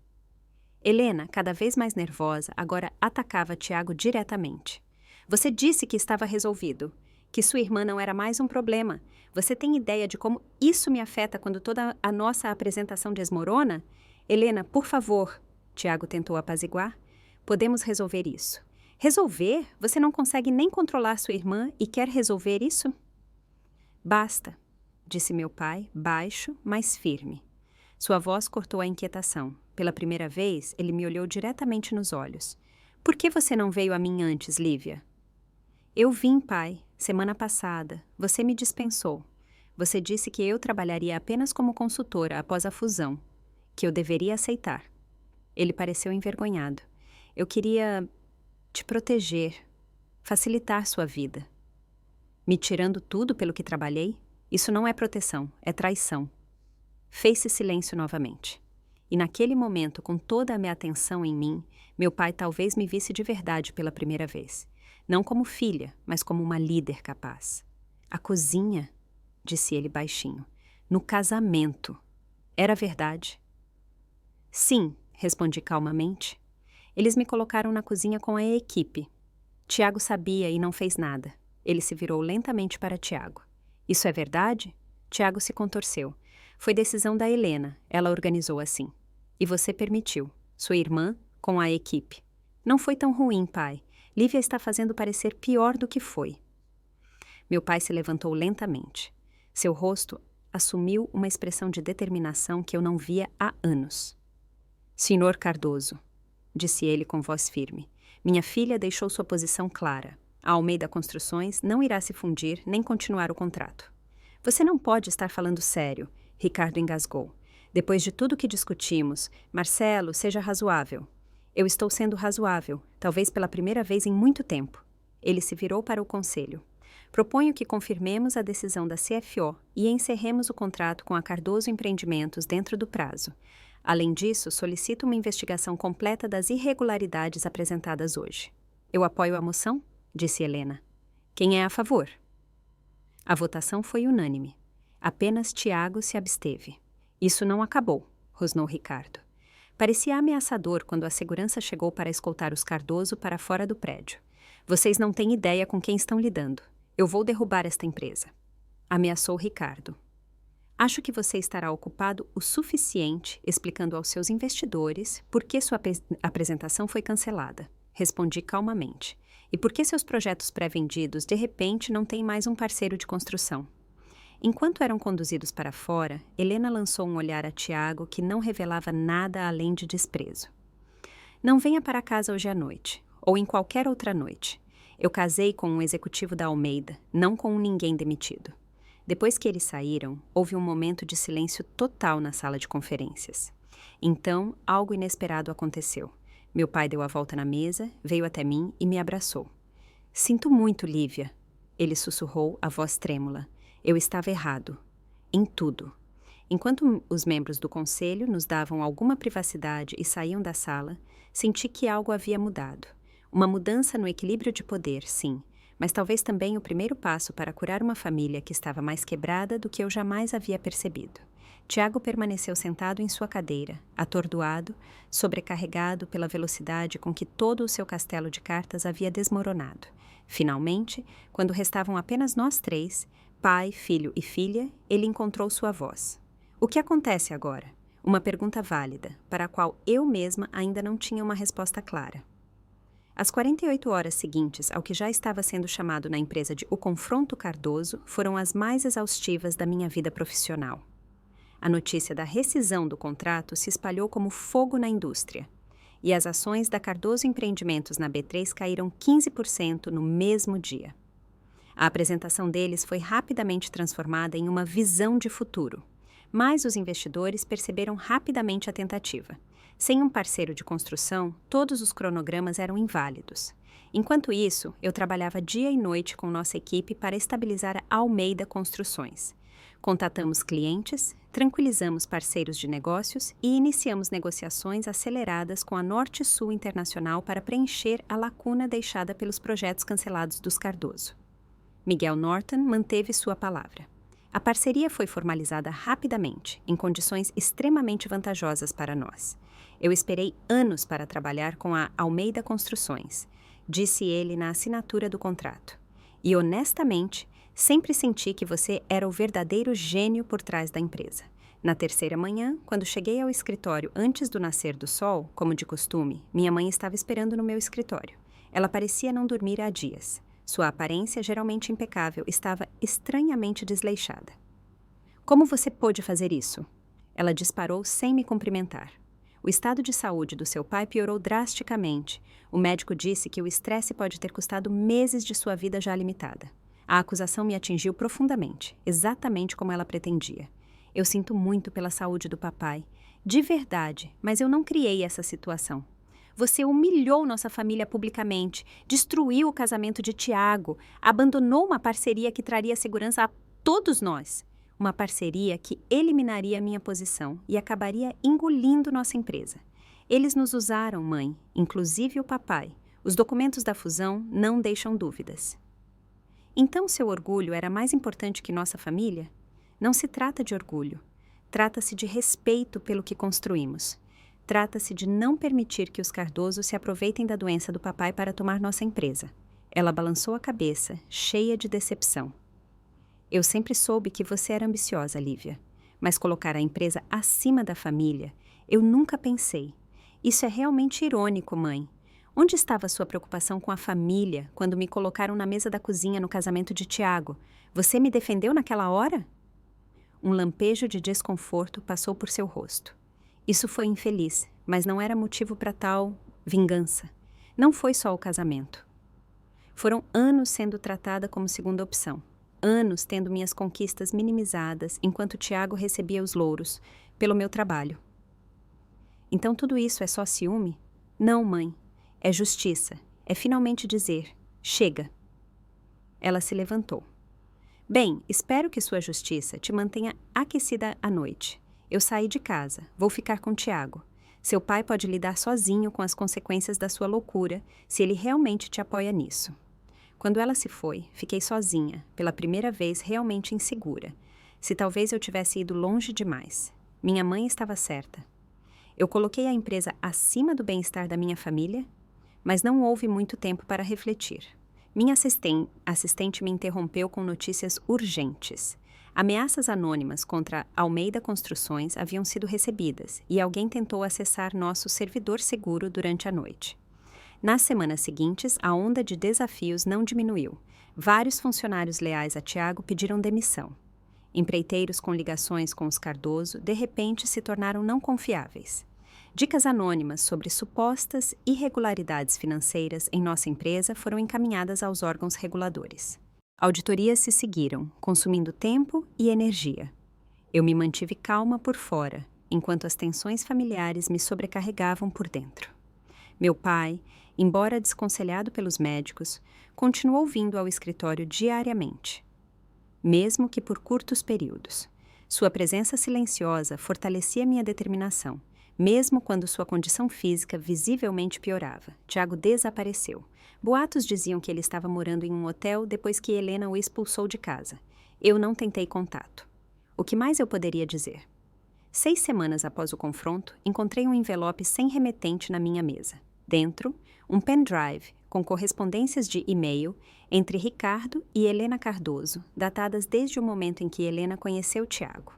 Helena, cada vez mais nervosa, agora atacava Tiago diretamente. Você disse que estava resolvido, que sua irmã não era mais um problema. Você tem ideia de como isso me afeta quando toda a nossa apresentação desmorona? Helena, por favor, Tiago tentou apaziguar. Podemos resolver isso. Resolver? Você não consegue nem controlar sua irmã e quer resolver isso? Basta, disse meu pai, baixo, mas firme. Sua voz cortou a inquietação. Pela primeira vez, ele me olhou diretamente nos olhos. Por que você não veio a mim antes, Lívia? Eu vim, pai, semana passada. Você me dispensou. Você disse que eu trabalharia apenas como consultora após a fusão, que eu deveria aceitar. Ele pareceu envergonhado. Eu queria te proteger, facilitar sua vida. Me tirando tudo pelo que trabalhei? Isso não é proteção, é traição. Fez-se silêncio novamente. E naquele momento, com toda a minha atenção em mim, meu pai talvez me visse de verdade pela primeira vez. Não como filha, mas como uma líder capaz. A cozinha, disse ele baixinho. No casamento. Era verdade? Sim, respondi calmamente. Eles me colocaram na cozinha com a equipe. Tiago sabia e não fez nada. Ele se virou lentamente para Tiago. Isso é verdade? Tiago se contorceu. Foi decisão da Helena, ela organizou assim. E você permitiu. Sua irmã, com a equipe. Não foi tão ruim, pai. Lívia está fazendo parecer pior do que foi. Meu pai se levantou lentamente. Seu rosto assumiu uma expressão de determinação que eu não via há anos. Senhor Cardoso, disse ele com voz firme, minha filha deixou sua posição clara. A Almeida Construções não irá se fundir nem continuar o contrato. Você não pode estar falando sério, Ricardo engasgou. Depois de tudo que discutimos, Marcelo, seja razoável. Eu estou sendo razoável, talvez pela primeira vez em muito tempo. Ele se virou para o conselho. Proponho que confirmemos a decisão da CFO e encerremos o contrato com a Cardoso Empreendimentos dentro do prazo. Além disso, solicito uma investigação completa das irregularidades apresentadas hoje. Eu apoio a moção? Disse Helena. Quem é a favor? A votação foi unânime. Apenas Tiago se absteve. Isso não acabou, rosnou Ricardo. Parecia ameaçador quando a segurança chegou para escoltar os Cardoso para fora do prédio. Vocês não têm ideia com quem estão lidando. Eu vou derrubar esta empresa. Ameaçou Ricardo. Acho que você estará ocupado o suficiente explicando aos seus investidores por que sua apresentação foi cancelada. Respondi calmamente. E por que seus projetos pré-vendidos, de repente, não têm mais um parceiro de construção? Enquanto eram conduzidos para fora, Helena lançou um olhar a Tiago que não revelava nada além de desprezo. Não venha para casa hoje à noite, ou em qualquer outra noite. Eu casei com um executivo da Almeida, não com um ninguém demitido. Depois que eles saíram, houve um momento de silêncio total na sala de conferências. Então, algo inesperado aconteceu. Meu pai deu a volta na mesa, veio até mim e me abraçou. Sinto muito, Lívia, ele sussurrou, a voz trêmula. Eu estava errado. Em tudo. Enquanto os membros do conselho nos davam alguma privacidade e saíam da sala, senti que algo havia mudado. Uma mudança no equilíbrio de poder, sim, mas talvez também o primeiro passo para curar uma família que estava mais quebrada do que eu jamais havia percebido. Tiago permaneceu sentado em sua cadeira, atordoado, sobrecarregado pela velocidade com que todo o seu castelo de cartas havia desmoronado. Finalmente, quando restavam apenas nós três, pai, filho e filha, ele encontrou sua voz. O que acontece agora? Uma pergunta válida, para a qual eu mesma ainda não tinha uma resposta clara. As 48 horas seguintes ao que já estava sendo chamado na empresa de O Confronto Cardoso foram as mais exaustivas da minha vida profissional. A notícia da rescisão do contrato se espalhou como fogo na indústria, e as ações da Cardoso Empreendimentos na B3 caíram 15% no mesmo dia. A apresentação deles foi rapidamente transformada em uma visão de futuro, mas os investidores perceberam rapidamente a tentativa. Sem um parceiro de construção, todos os cronogramas eram inválidos. Enquanto isso, eu trabalhava dia e noite com nossa equipe para estabilizar a Almeida Construções. Contatamos clientes, tranquilizamos parceiros de negócios e iniciamos negociações aceleradas com a Norte Sul Internacional para preencher a lacuna deixada pelos projetos cancelados dos Cardoso. Miguel Norton manteve sua palavra. A parceria foi formalizada rapidamente, em condições extremamente vantajosas para nós. Eu esperei anos para trabalhar com a Almeida Construções, disse ele na assinatura do contrato. E honestamente, sempre senti que você era o verdadeiro gênio por trás da empresa. Na terceira manhã, quando cheguei ao escritório antes do nascer do sol, como de costume, minha mãe estava esperando no meu escritório. Ela parecia não dormir há dias. Sua aparência, geralmente impecável, estava estranhamente desleixada. Como você pôde fazer isso? Ela disparou sem me cumprimentar. O estado de saúde do seu pai piorou drasticamente. O médico disse que o estresse pode ter custado meses de sua vida já limitada. A acusação me atingiu profundamente, exatamente como ela pretendia. Eu sinto muito pela saúde do papai. De verdade, mas eu não criei essa situação. Você humilhou nossa família publicamente, destruiu o casamento de Tiago, abandonou uma parceria que traria segurança a todos nós. Uma parceria que eliminaria minha posição e acabaria engolindo nossa empresa. Eles nos usaram, mãe, inclusive o papai. Os documentos da fusão não deixam dúvidas. Então seu orgulho era mais importante que nossa família? Não se trata de orgulho. Trata-se de respeito pelo que construímos. Trata-se de não permitir que os Cardoso se aproveitem da doença do papai para tomar nossa empresa. Ela balançou a cabeça, cheia de decepção. Eu sempre soube que você era ambiciosa, Lívia. Mas colocar a empresa acima da família, eu nunca pensei. Isso é realmente irônico, mãe. Onde estava sua preocupação com a família quando me colocaram na mesa da cozinha no casamento de Tiago? Você me defendeu naquela hora? Um lampejo de desconforto passou por seu rosto. Isso foi infeliz, mas não era motivo para tal vingança. Não foi só o casamento. Foram anos sendo tratada como segunda opção. Anos tendo minhas conquistas minimizadas enquanto Tiago recebia os louros pelo meu trabalho. Então tudo isso é só ciúme? Não, mãe. É justiça. É finalmente dizer, chega. Ela se levantou. Bem, espero que sua justiça te mantenha aquecida à noite. Eu saí de casa, vou ficar com Tiago. Seu pai pode lidar sozinho com as consequências da sua loucura, se ele realmente te apoia nisso. Quando ela se foi, fiquei sozinha, pela primeira vez realmente insegura. Se talvez eu tivesse ido longe demais. Minha mãe estava certa. Eu coloquei a empresa acima do bem-estar da minha família, mas não houve muito tempo para refletir. Minha assistente me interrompeu com notícias urgentes. Ameaças anônimas contra Almeida Construções haviam sido recebidas e alguém tentou acessar nosso servidor seguro durante a noite. Nas semanas seguintes, a onda de desafios não diminuiu. Vários funcionários leais a Tiago pediram demissão. Empreiteiros com ligações com os Cardoso, de repente, se tornaram não confiáveis. Dicas anônimas sobre supostas irregularidades financeiras em nossa empresa foram encaminhadas aos órgãos reguladores. Auditorias se seguiram, consumindo tempo e energia. Eu me mantive calma por fora, enquanto as tensões familiares me sobrecarregavam por dentro. Meu pai, embora desconselhado pelos médicos, continuou vindo ao escritório diariamente, mesmo que por curtos períodos. Sua presença silenciosa fortalecia minha determinação, mesmo quando sua condição física visivelmente piorava. Tiago desapareceu. Boatos diziam que ele estava morando em um hotel depois que Helena o expulsou de casa. Eu não tentei contato. O que mais eu poderia dizer? 6 semanas após o confronto, encontrei um envelope sem remetente na minha mesa. Dentro, um pendrive com correspondências de e-mail entre Ricardo e Helena Cardoso, datadas desde o momento em que Helena conheceu Tiago.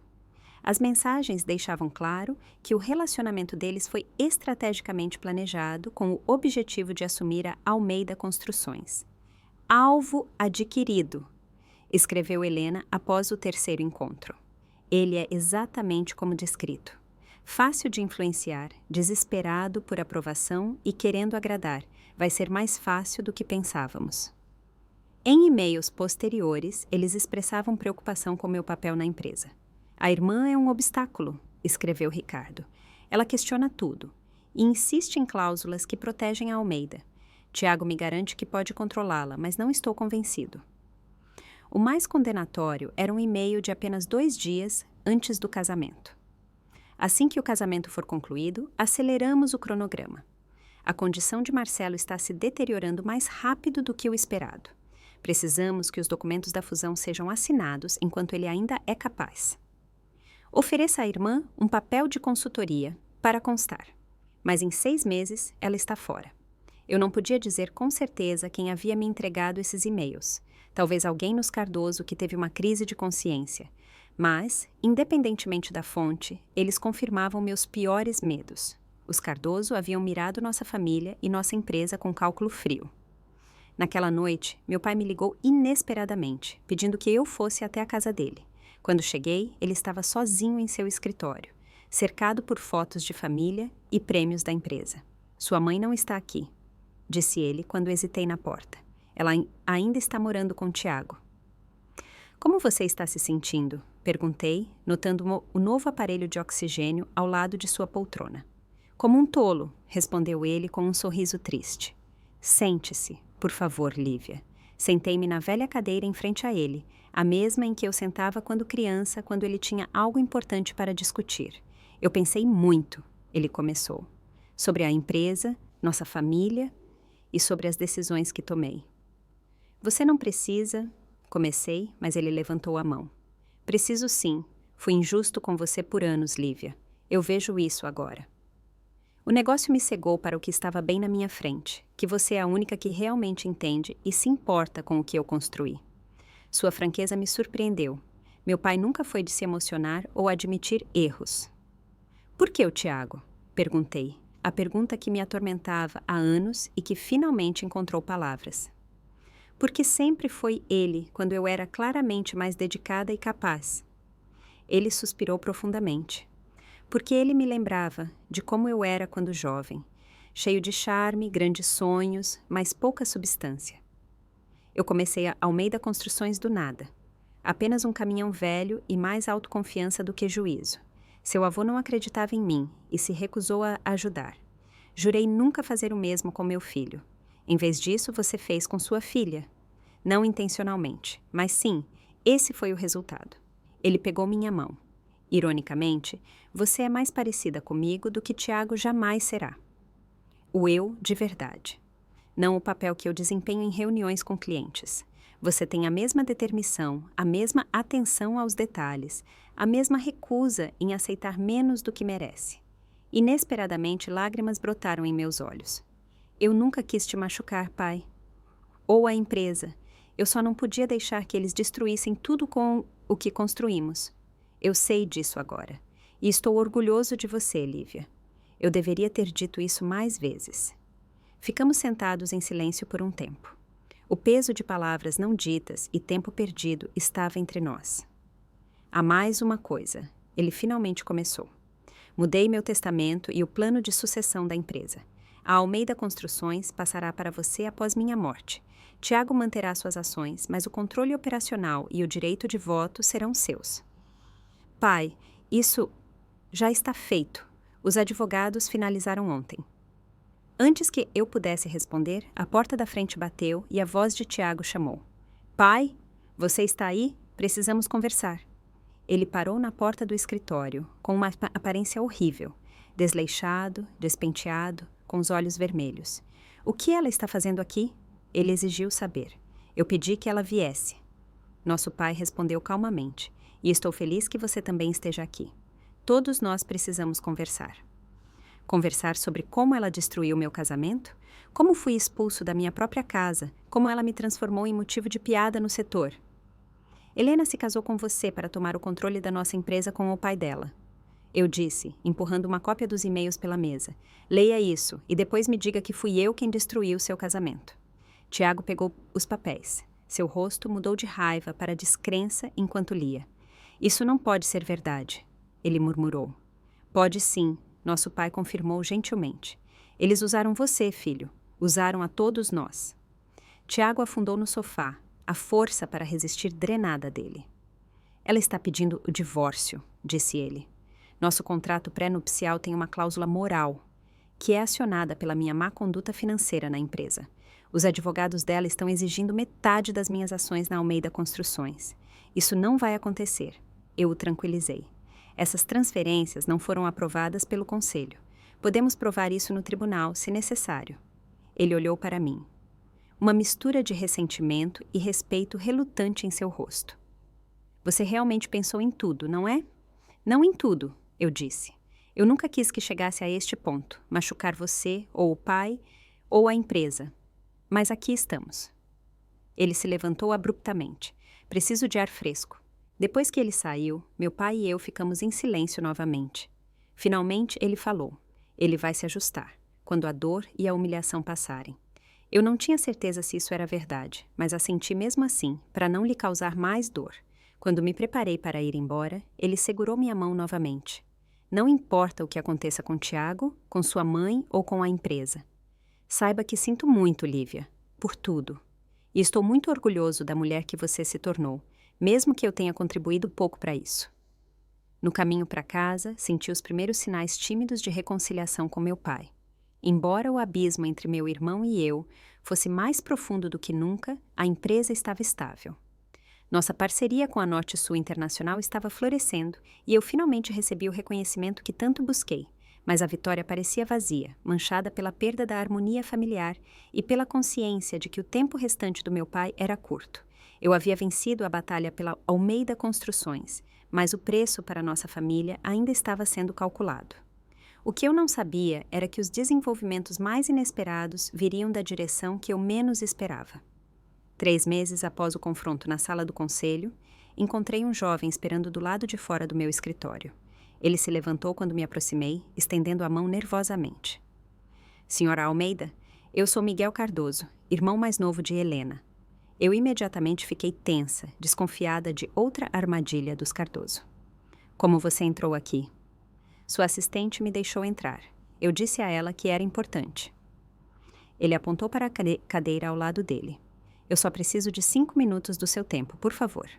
As mensagens deixavam claro que o relacionamento deles foi estrategicamente planejado com o objetivo de assumir a Almeida Construções. Alvo adquirido, escreveu Helena após o terceiro encontro. Ele é exatamente como descrito. Fácil de influenciar, desesperado por aprovação e querendo agradar, vai ser mais fácil do que pensávamos. Em e-mails posteriores, eles expressavam preocupação com meu papel na empresa. A irmã é um obstáculo, escreveu Ricardo. Ela questiona tudo. e insiste em cláusulas que protegem a Almeida. Tiago me garante que pode controlá-la, mas não estou convencido. O mais condenatório era um e-mail de apenas 2 dias antes do casamento. Assim que o casamento for concluído, aceleramos o cronograma. A condição de Marcelo está se deteriorando mais rápido do que o esperado. Precisamos que os documentos da fusão sejam assinados enquanto ele ainda é capaz. Ofereça à irmã um papel de consultoria para constar, mas em 6 meses ela está fora. Eu não podia dizer com certeza quem havia me entregado esses e-mails. Talvez alguém nos Cardoso que teve uma crise de consciência. Mas, independentemente da fonte, eles confirmavam meus piores medos. Os Cardoso haviam mirado nossa família e nossa empresa com cálculo frio. Naquela noite, meu pai me ligou inesperadamente, pedindo que eu fosse até a casa dele. Quando cheguei, ele estava sozinho em seu escritório, cercado por fotos de família e prêmios da empresa. Sua mãe não está aqui, disse ele quando hesitei na porta. Ela ainda está morando com Tiago. Como você está se sentindo? Perguntei, notando o novo aparelho de oxigênio ao lado de sua poltrona. Como um tolo, respondeu ele com um sorriso triste. Sente-se, por favor, Lívia. Sentei-me na velha cadeira em frente a ele, a mesma em que eu sentava quando criança, quando ele tinha algo importante para discutir. Eu pensei muito, ele começou, sobre a empresa, nossa família e sobre as decisões que tomei. Você não precisa... Comecei, mas ele levantou a mão. Preciso sim. Fui injusto com você por anos, Lívia. Eu vejo isso agora. O negócio me cegou para o que estava bem na minha frente, que você é a única que realmente entende e se importa com o que eu construí. Sua franqueza me surpreendeu. Meu pai nunca foi de se emocionar ou admitir erros. Por que o Tiago? Perguntei. A pergunta que me atormentava há anos e que finalmente encontrou palavras. Porque sempre foi ele quando eu era claramente mais dedicada e capaz. Ele suspirou profundamente. Porque ele me lembrava de como eu era quando jovem, cheio de charme, grandes sonhos, mas pouca substância. Eu comecei a Almeida Construções do nada. Apenas um caminhão velho e mais autoconfiança do que juízo. Seu avô não acreditava em mim e se recusou a ajudar. Jurei nunca fazer o mesmo com meu filho. Em vez disso, você fez com sua filha. Não intencionalmente, mas sim, esse foi o resultado. Ele pegou minha mão. Ironicamente, você é mais parecida comigo do que Tiago jamais será. O eu de verdade. Não o papel que eu desempenho em reuniões com clientes. Você tem a mesma determinação, a mesma atenção aos detalhes, a mesma recusa em aceitar menos do que merece. Inesperadamente, lágrimas brotaram em meus olhos. Eu nunca quis te machucar, pai. Ou a empresa. Eu só não podia deixar que eles destruíssem tudo com o que construímos. Eu sei disso agora. E estou orgulhoso de você, Lívia. Eu deveria ter dito isso mais vezes. Ficamos sentados em silêncio por um tempo. O peso de palavras não ditas e tempo perdido estava entre nós. Há mais uma coisa. Ele finalmente começou. Mudei meu testamento e o plano de sucessão da empresa. A Almeida Construções passará para você após minha morte. Tiago manterá suas ações, mas o controle operacional e o direito de voto serão seus. Pai, isso já está feito. Os advogados finalizaram ontem. Antes que eu pudesse responder, a porta da frente bateu e a voz de Tiago chamou. Pai, você está aí? Precisamos conversar. Ele parou na porta do escritório, com uma aparência horrível, desleixado, despenteado, com os olhos vermelhos. O que ela está fazendo aqui? Ele exigiu saber. Eu pedi que ela viesse. Nosso pai respondeu calmamente. E estou feliz que você também esteja aqui. Todos nós precisamos conversar. Conversar sobre como ela destruiu meu casamento, como fui expulso da minha própria casa, como ela me transformou em motivo de piada no setor. Helena se casou com você para tomar o controle da nossa empresa com o pai dela. Eu disse, empurrando uma cópia dos e-mails pela mesa. Leia isso e depois me diga que fui eu quem destruiu seu casamento. Tiago pegou os papéis. Seu rosto mudou de raiva para descrença enquanto lia. Isso não pode ser verdade, ele murmurou. Pode sim, nosso pai confirmou gentilmente. Eles usaram você, filho. Usaram a todos nós. Tiago afundou no sofá, a força para resistir drenada dele. Ela está pedindo o divórcio, disse ele. Nosso contrato pré-nupcial tem uma cláusula moral. que é acionada pela minha má conduta financeira na empresa. Os advogados dela estão exigindo metade das minhas ações na Almeida Construções. Isso não vai acontecer. Eu o tranquilizei. Essas transferências não foram aprovadas pelo conselho. Podemos provar isso no tribunal, se necessário. Ele olhou para mim. Uma mistura de ressentimento e respeito relutante em seu rosto. Você realmente pensou em tudo, não é? Não em tudo, eu disse. Eu nunca quis que chegasse a este ponto, machucar você, ou o pai, ou a empresa. Mas aqui estamos. Ele se levantou abruptamente. Preciso de ar fresco. Depois que ele saiu, meu pai e eu ficamos em silêncio novamente. Finalmente ele falou. Ele vai se ajustar, quando a dor e a humilhação passarem. Eu não tinha certeza se isso era verdade, mas assenti mesmo assim, para não lhe causar mais dor. Quando me preparei para ir embora, ele segurou minha mão novamente. Não importa o que aconteça com Tiago, com sua mãe ou com a empresa. Saiba que sinto muito, Lívia, por tudo. E estou muito orgulhoso da mulher que você se tornou, mesmo que eu tenha contribuído pouco para isso. No caminho para casa, senti os primeiros sinais tímidos de reconciliação com meu pai. Embora o abismo entre meu irmão e eu fosse mais profundo do que nunca, a empresa estava estável. Nossa parceria com a Norte Sul Internacional estava florescendo e eu finalmente recebi o reconhecimento que tanto busquei, mas a vitória parecia vazia, manchada pela perda da harmonia familiar e pela consciência de que o tempo restante do meu pai era curto. Eu havia vencido a batalha pela Almeida Construções, mas o preço para nossa família ainda estava sendo calculado. O que eu não sabia era que os desenvolvimentos mais inesperados viriam da direção que eu menos esperava. 3 meses após o confronto na sala do conselho, encontrei um jovem esperando do lado de fora do meu escritório. Ele se levantou quando me aproximei, estendendo a mão nervosamente. Senhora Almeida, eu sou Miguel Cardoso, irmão mais novo de Helena. Eu imediatamente fiquei tensa, desconfiada de outra armadilha dos Cardoso. Como você entrou aqui? Sua assistente me deixou entrar. Eu disse a ela que era importante. Ele apontou para a cadeira ao lado dele. Eu só preciso de 5 minutos do seu tempo, por favor.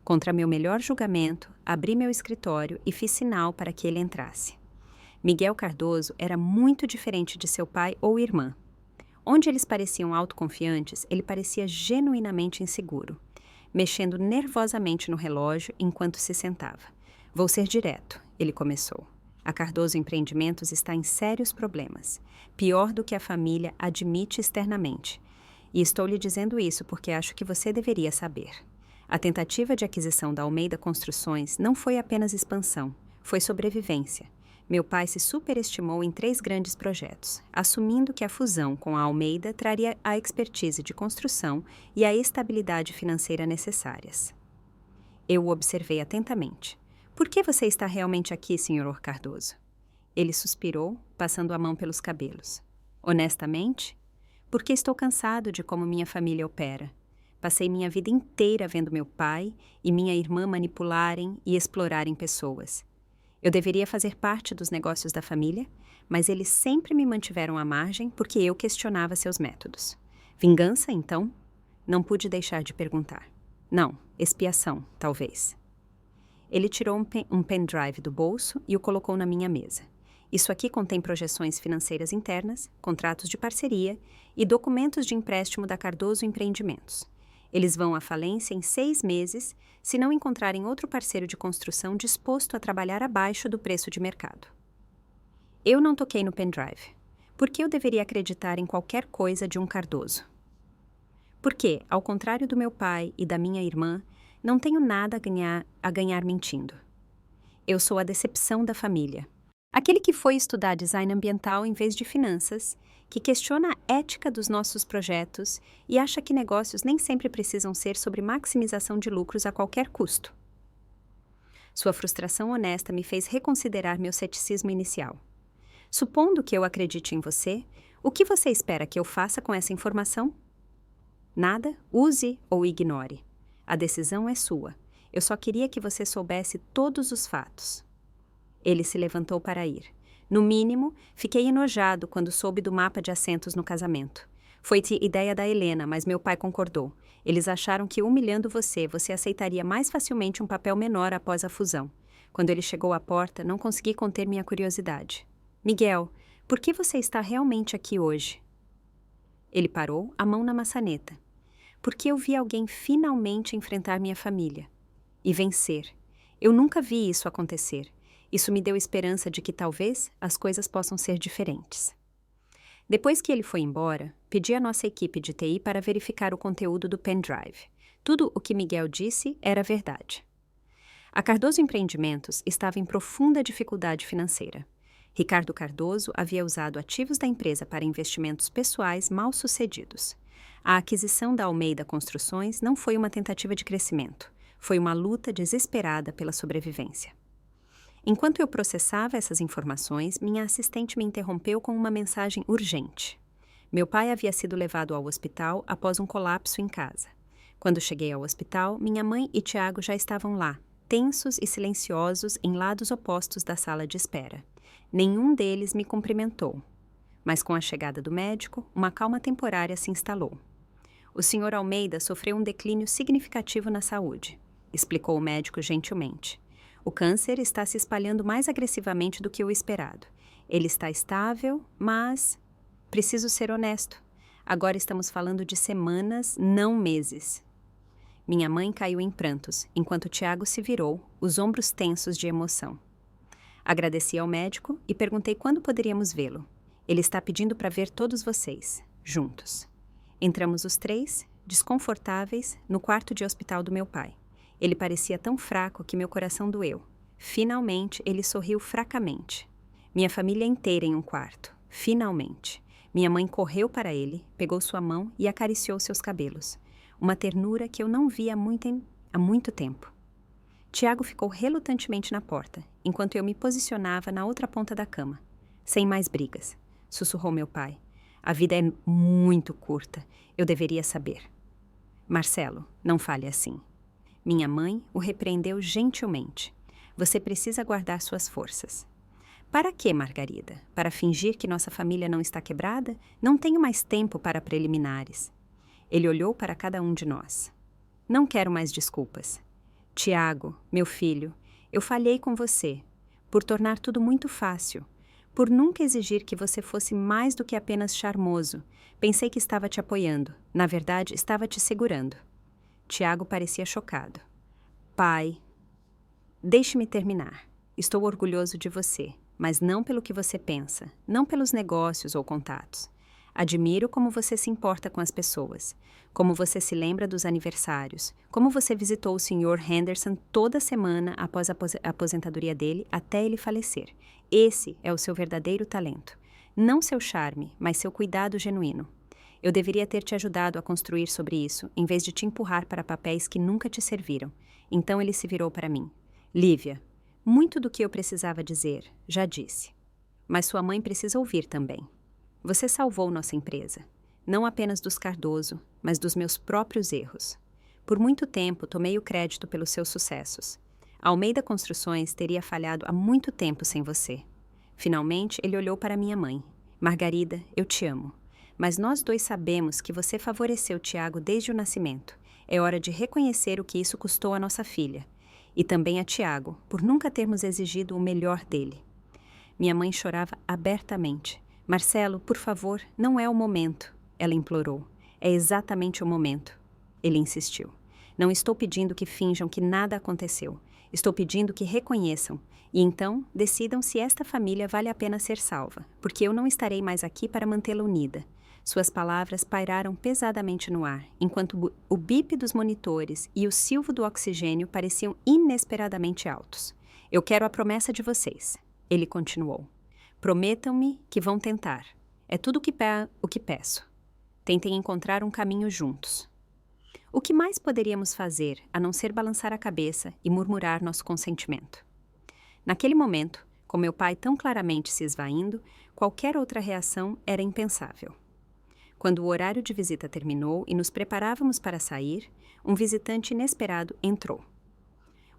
Contra meu melhor julgamento, abri meu escritório e fiz sinal para que ele entrasse. Miguel Cardoso era muito diferente de seu pai ou irmã. Onde eles pareciam autoconfiantes, ele parecia genuinamente inseguro, mexendo nervosamente no relógio enquanto se sentava. Vou ser direto, ele começou. A Cardoso Empreendimentos está em sérios problemas, pior do que a família admite externamente. E estou lhe dizendo isso porque acho que você deveria saber. A tentativa de aquisição da Almeida Construções não foi apenas expansão, foi sobrevivência. Meu pai se superestimou em 3 grandes projetos, assumindo que a fusão com a Almeida traria a expertise de construção e a estabilidade financeira necessárias. Eu o observei atentamente. Por que você está realmente aqui, Sr. Cardoso? Ele suspirou, passando a mão pelos cabelos. Honestamente, porque estou cansado de como minha família opera. Passei minha vida inteira vendo meu pai e minha irmã manipularem e explorarem pessoas. Eu deveria fazer parte dos negócios da família, mas eles sempre me mantiveram à margem porque eu questionava seus métodos. Vingança, então? Não pude deixar de perguntar. Não, expiação, talvez. Ele tirou um pendrive do bolso e o colocou na minha mesa. Isso aqui contém projeções financeiras internas, contratos de parceria e documentos de empréstimo da Cardoso Empreendimentos. Eles vão à falência em 6 meses se não encontrarem outro parceiro de construção disposto a trabalhar abaixo do preço de mercado. Eu não toquei no pendrive. Por que eu deveria acreditar em qualquer coisa de um Cardoso? Porque, ao contrário do meu pai e da minha irmã, não tenho nada a ganhar mentindo. Eu sou a decepção da família. Aquele que foi estudar design ambiental em vez de finanças, que questiona a ética dos nossos projetos e acha que negócios nem sempre precisam ser sobre maximização de lucros a qualquer custo. Sua frustração honesta me fez reconsiderar meu ceticismo inicial. Supondo que eu acredite em você, o que você espera que eu faça com essa informação? Nada, use ou ignore. A decisão é sua. Eu só queria que você soubesse todos os fatos. Ele se levantou para ir. No mínimo, fiquei enojado quando soube do mapa de assentos no casamento. Foi ideia da Helena, mas meu pai concordou. Eles acharam que humilhando você aceitaria mais facilmente um papel menor após a fusão. Quando ele chegou à porta, não consegui conter minha curiosidade. Miguel, Por que você está realmente aqui hoje? Ele parou, a mão na maçaneta. Porque eu vi alguém finalmente enfrentar minha família. E vencer. Eu nunca vi isso acontecer. Isso me deu esperança de que talvez as coisas possam ser diferentes. Depois que ele foi embora, pedi à nossa equipe de TI para verificar o conteúdo do pendrive. Tudo o que Miguel disse era verdade. A Cardoso Empreendimentos estava em profunda dificuldade financeira. Ricardo Cardoso havia usado ativos da empresa para investimentos pessoais mal sucedidos. A aquisição da Almeida Construções não foi uma tentativa de crescimento, foi uma luta desesperada pela sobrevivência. Enquanto eu processava essas informações, minha assistente me interrompeu com uma mensagem urgente. Meu pai havia sido levado ao hospital após um colapso em casa. Quando cheguei ao hospital, minha mãe e Tiago já estavam lá, tensos e silenciosos em lados opostos da sala de espera. Nenhum deles me cumprimentou. Mas com a chegada do médico, uma calma temporária se instalou. O Sr. Almeida sofreu um declínio significativo na saúde, explicou o médico gentilmente. O câncer está se espalhando mais agressivamente do que o esperado. Ele está estável, mas... Preciso ser honesto. Agora estamos falando de semanas, não meses. Minha mãe caiu em prantos, enquanto Tiago se virou, os ombros tensos de emoção. Agradeci ao médico e perguntei quando poderíamos vê-lo. Ele está pedindo para ver todos vocês, juntos. Entramos os três, desconfortáveis, no quarto de hospital do meu pai. Ele parecia tão fraco que meu coração doeu. Finalmente, ele sorriu fracamente. Minha família inteira em um quarto. Finalmente. Minha mãe correu para ele, pegou sua mão e acariciou seus cabelos. Uma ternura que eu não via há muito tempo. Tiago ficou relutantemente na porta, enquanto eu me posicionava na outra ponta da cama. Sem mais brigas, sussurrou meu pai. A vida é muito curta. Eu deveria saber. Marcelo, não fale assim. Minha mãe o repreendeu gentilmente. Você precisa guardar suas forças. Para quê, Margarida? Para fingir que nossa família não está quebrada? Não tenho mais tempo para preliminares. Ele olhou para cada um de nós. Não quero mais desculpas. Tiago, meu filho, eu falhei com você, por tornar tudo muito fácil, por nunca exigir que você fosse mais do que apenas charmoso. Pensei que estava te apoiando, na verdade, estava te segurando. Tiago parecia chocado. Pai, deixe-me terminar. Estou orgulhoso de você, mas não pelo que você pensa, não pelos negócios ou contatos. Admiro como você se importa com as pessoas, como você se lembra dos aniversários, como você visitou o Sr. Henderson toda semana após a aposentadoria dele até ele falecer. Esse é o seu verdadeiro talento. Não seu charme, mas seu cuidado genuíno. Eu deveria ter te ajudado a construir sobre isso, em vez de te empurrar para papéis que nunca te serviram. Então ele se virou para mim. Lívia, muito do que eu precisava dizer, já disse. Mas sua mãe precisa ouvir também. Você salvou nossa empresa, não apenas dos Cardoso, mas dos meus próprios erros. Por muito tempo, tomei o crédito pelos seus sucessos. A Almeida Construções teria falhado há muito tempo sem você. Finalmente, ele olhou para minha mãe. Margarida, eu te amo. Mas nós dois sabemos que você favoreceu Tiago desde o nascimento. É hora de reconhecer o que isso custou à nossa filha. E também a Tiago, por nunca termos exigido o melhor dele. Minha mãe chorava abertamente. Marcelo, por favor, não é o momento, ela implorou. É exatamente o momento. Ele insistiu. Não estou pedindo que finjam que nada aconteceu. Estou pedindo que reconheçam. E então, decidam se esta família vale a pena ser salva, porque eu não estarei mais aqui para mantê-la unida. Suas palavras pairaram pesadamente no ar, enquanto o bip dos monitores e o silvo do oxigênio pareciam inesperadamente altos. Eu quero a promessa de vocês. Ele continuou. Prometam-me que vão tentar. É tudo o que peço. Tentem encontrar um caminho juntos. O que mais poderíamos fazer a não ser balançar a cabeça e murmurar nosso consentimento? Naquele momento, com meu pai tão claramente se esvaindo, qualquer outra reação era impensável. Quando o horário de visita terminou e nos preparávamos para sair, um visitante inesperado entrou.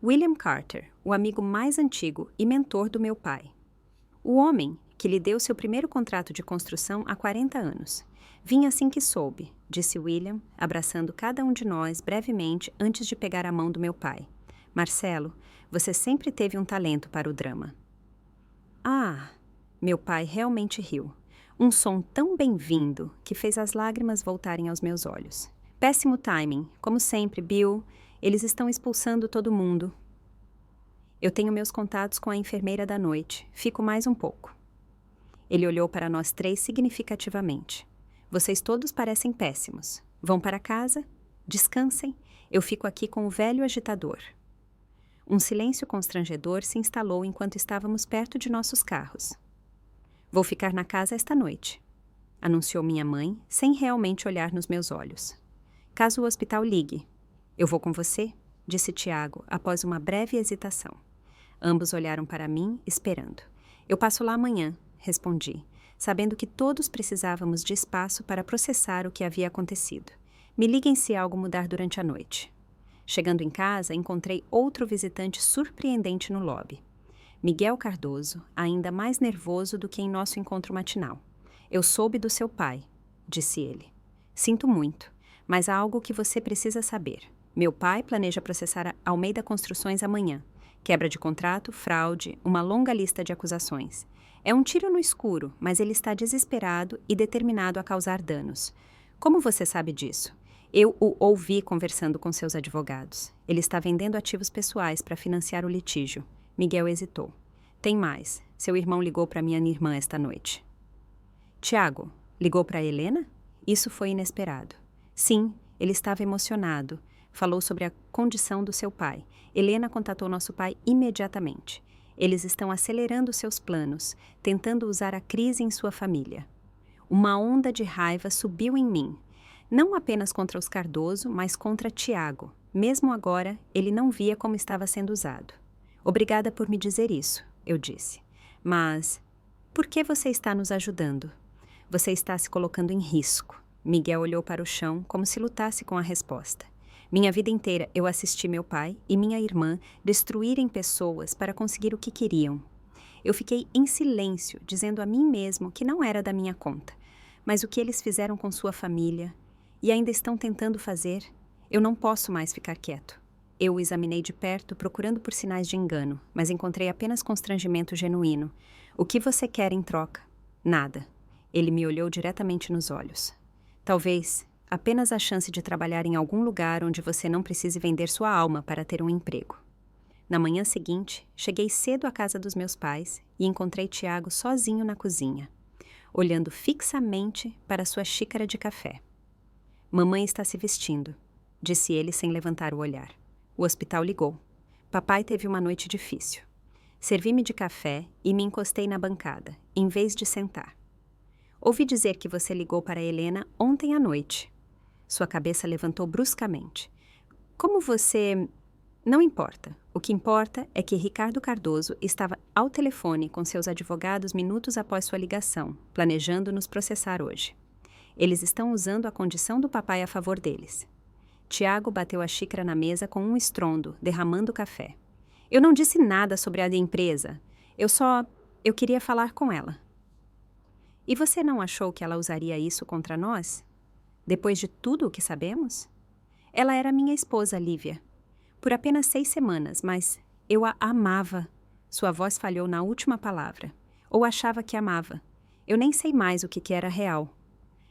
William Carter, o amigo mais antigo e mentor do meu pai. O homem que lhe deu seu primeiro contrato de construção há 40 anos. Vim assim que soube, disse William, abraçando cada um de nós brevemente antes de pegar a mão do meu pai. Marcelo, você sempre teve um talento para o drama. Ah, Meu pai realmente riu. Um som tão bem-vindo que fez as lágrimas voltarem aos meus olhos. Péssimo timing. Como sempre, Bill. Eles estão expulsando todo mundo. Eu tenho meus contatos com a enfermeira da noite. Fico mais um pouco. Ele olhou para nós três significativamente. Vocês todos parecem péssimos. Vão para casa? Descansem. Eu fico aqui com o velho agitador. Um silêncio constrangedor se instalou enquanto estávamos perto de nossos carros. Vou ficar na casa esta noite, anunciou minha mãe, sem realmente olhar nos meus olhos. Caso o hospital ligue. Eu vou com você, disse Tiago, após uma breve hesitação. Ambos olharam para mim, esperando. Eu passo lá amanhã, respondi, sabendo que todos precisávamos de espaço para processar o que havia acontecido. Me liguem se algo mudar durante a noite. Chegando em casa, encontrei outro visitante surpreendente no lobby. Miguel Cardoso, ainda mais nervoso do que em nosso encontro matinal. Eu soube do seu pai, disse ele. Sinto muito, mas há algo que você precisa saber. Meu pai planeja processar a Almeida Construções amanhã. Quebra de contrato, fraude, uma longa lista de acusações. É um tiro no escuro, mas ele está desesperado e determinado a causar danos. Como você sabe disso? Eu o ouvi conversando com seus advogados. Ele está vendendo ativos pessoais para financiar o litígio. Miguel hesitou. Tem mais. Seu irmão ligou para minha irmã esta noite. Tiago, ligou para Helena? Isso foi inesperado. Sim, ele estava emocionado. Falou sobre a condição do seu pai. Helena contatou nosso pai imediatamente. Eles estão acelerando seus planos, tentando usar a crise em sua família. Uma onda de raiva subiu em mim. Não apenas contra os Cardoso, mas contra Tiago. Mesmo agora, ele não via como estava sendo usado. Obrigada por me dizer isso, eu disse. Mas, por que você está nos ajudando? Você está se colocando em risco. Miguel olhou para o chão como se lutasse com a resposta. Minha vida inteira eu assisti meu pai e minha irmã destruírem pessoas para conseguir o que queriam. Eu fiquei em silêncio, dizendo a mim mesmo que não era da minha conta. Mas o que eles fizeram com sua família e ainda estão tentando fazer, eu não posso mais ficar quieto. Eu o examinei de perto, procurando por sinais de engano, mas encontrei apenas constrangimento genuíno. O que você quer em troca? Nada. Ele me olhou diretamente nos olhos. Talvez apenas a chance de trabalhar em algum lugar onde você não precise vender sua alma para ter um emprego. Na manhã seguinte, cheguei cedo à casa dos meus pais e encontrei Tiago sozinho na cozinha, olhando fixamente para sua xícara de café. Mamãe está se vestindo, disse ele sem levantar o olhar. O hospital ligou. Papai teve uma noite difícil. Servi-me de café e me encostei na bancada, em vez de sentar. Ouvi dizer que você ligou para Helena ontem à noite. Sua cabeça levantou bruscamente. Como você... Não importa. O que importa é que Ricardo Cardoso estava ao telefone com seus advogados minutos após sua ligação, planejando nos processar hoje. Eles estão usando a condição do papai a favor deles. Tiago bateu a xícara na mesa com um estrondo, derramando café. Eu não disse nada sobre a empresa. Eu queria falar com ela. E você não achou que ela usaria isso contra nós? Depois de tudo o que sabemos? Ela era minha esposa, Lívia. Por apenas 6 semanas, mas eu a amava. Sua voz falhou na última palavra. Ou achava que amava. Eu nem sei mais o que era real.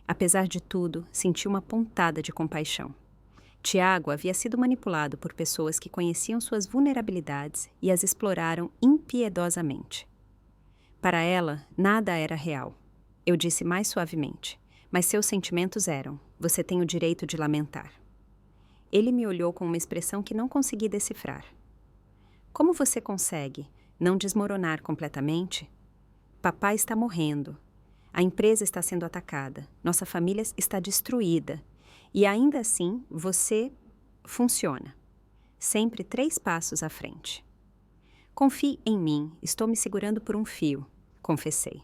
Apesar de tudo, senti uma pontada de compaixão. Tiago havia sido manipulado por pessoas que conheciam suas vulnerabilidades e as exploraram impiedosamente. Para ela, nada era real. Eu disse mais suavemente, mas seus sentimentos eram. Você tem o direito de lamentar. Ele me olhou com uma expressão que não consegui decifrar. Como você consegue não desmoronar completamente? Papai está morrendo. A empresa está sendo atacada. Nossa família está destruída. E ainda assim, você funciona. Sempre 3 passos à frente. Confie em mim, estou me segurando por um fio, confessei.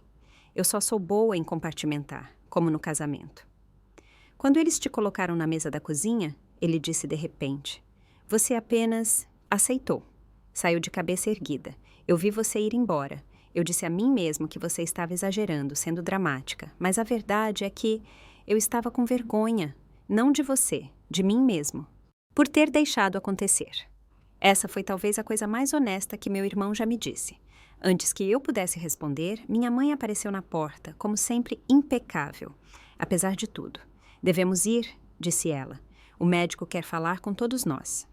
Eu só sou boa em compartimentar, como no casamento. Quando eles te colocaram na mesa da cozinha, ele disse de repente, você apenas aceitou. Saiu de cabeça erguida. Eu vi você ir embora. Eu disse a mim mesmo que você estava exagerando, sendo dramática, mas a verdade é que eu estava com vergonha. Não de você, de mim mesmo, por ter deixado acontecer. Essa foi talvez a coisa mais honesta que meu irmão já me disse. Antes que eu pudesse responder, minha mãe apareceu na porta, como sempre impecável. Apesar de tudo. Devemos ir, disse ela. O médico quer falar com todos nós.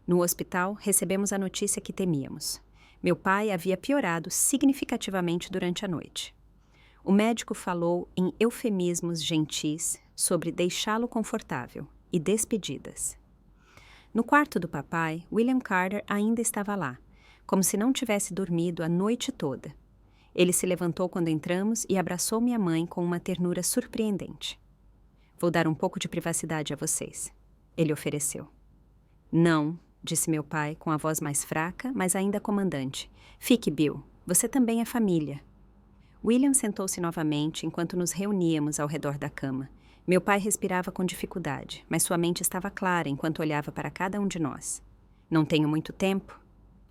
No hospital, recebemos a notícia que temíamos. Meu pai havia piorado significativamente durante a noite. O médico falou em eufemismos gentis sobre deixá-lo confortável e despedidas. No quarto do papai, William Carter ainda estava lá, como se não tivesse dormido a noite toda. Ele se levantou quando entramos e abraçou minha mãe com uma ternura surpreendente. Vou dar um pouco de privacidade a vocês, ele ofereceu. Não, disse meu pai com a voz mais fraca, mas ainda comandante. Fique, Bill, você também é família. William sentou-se novamente enquanto nos reuníamos ao redor da cama. Meu pai respirava com dificuldade, mas sua mente estava clara enquanto olhava para cada um de nós. Não tenho muito tempo,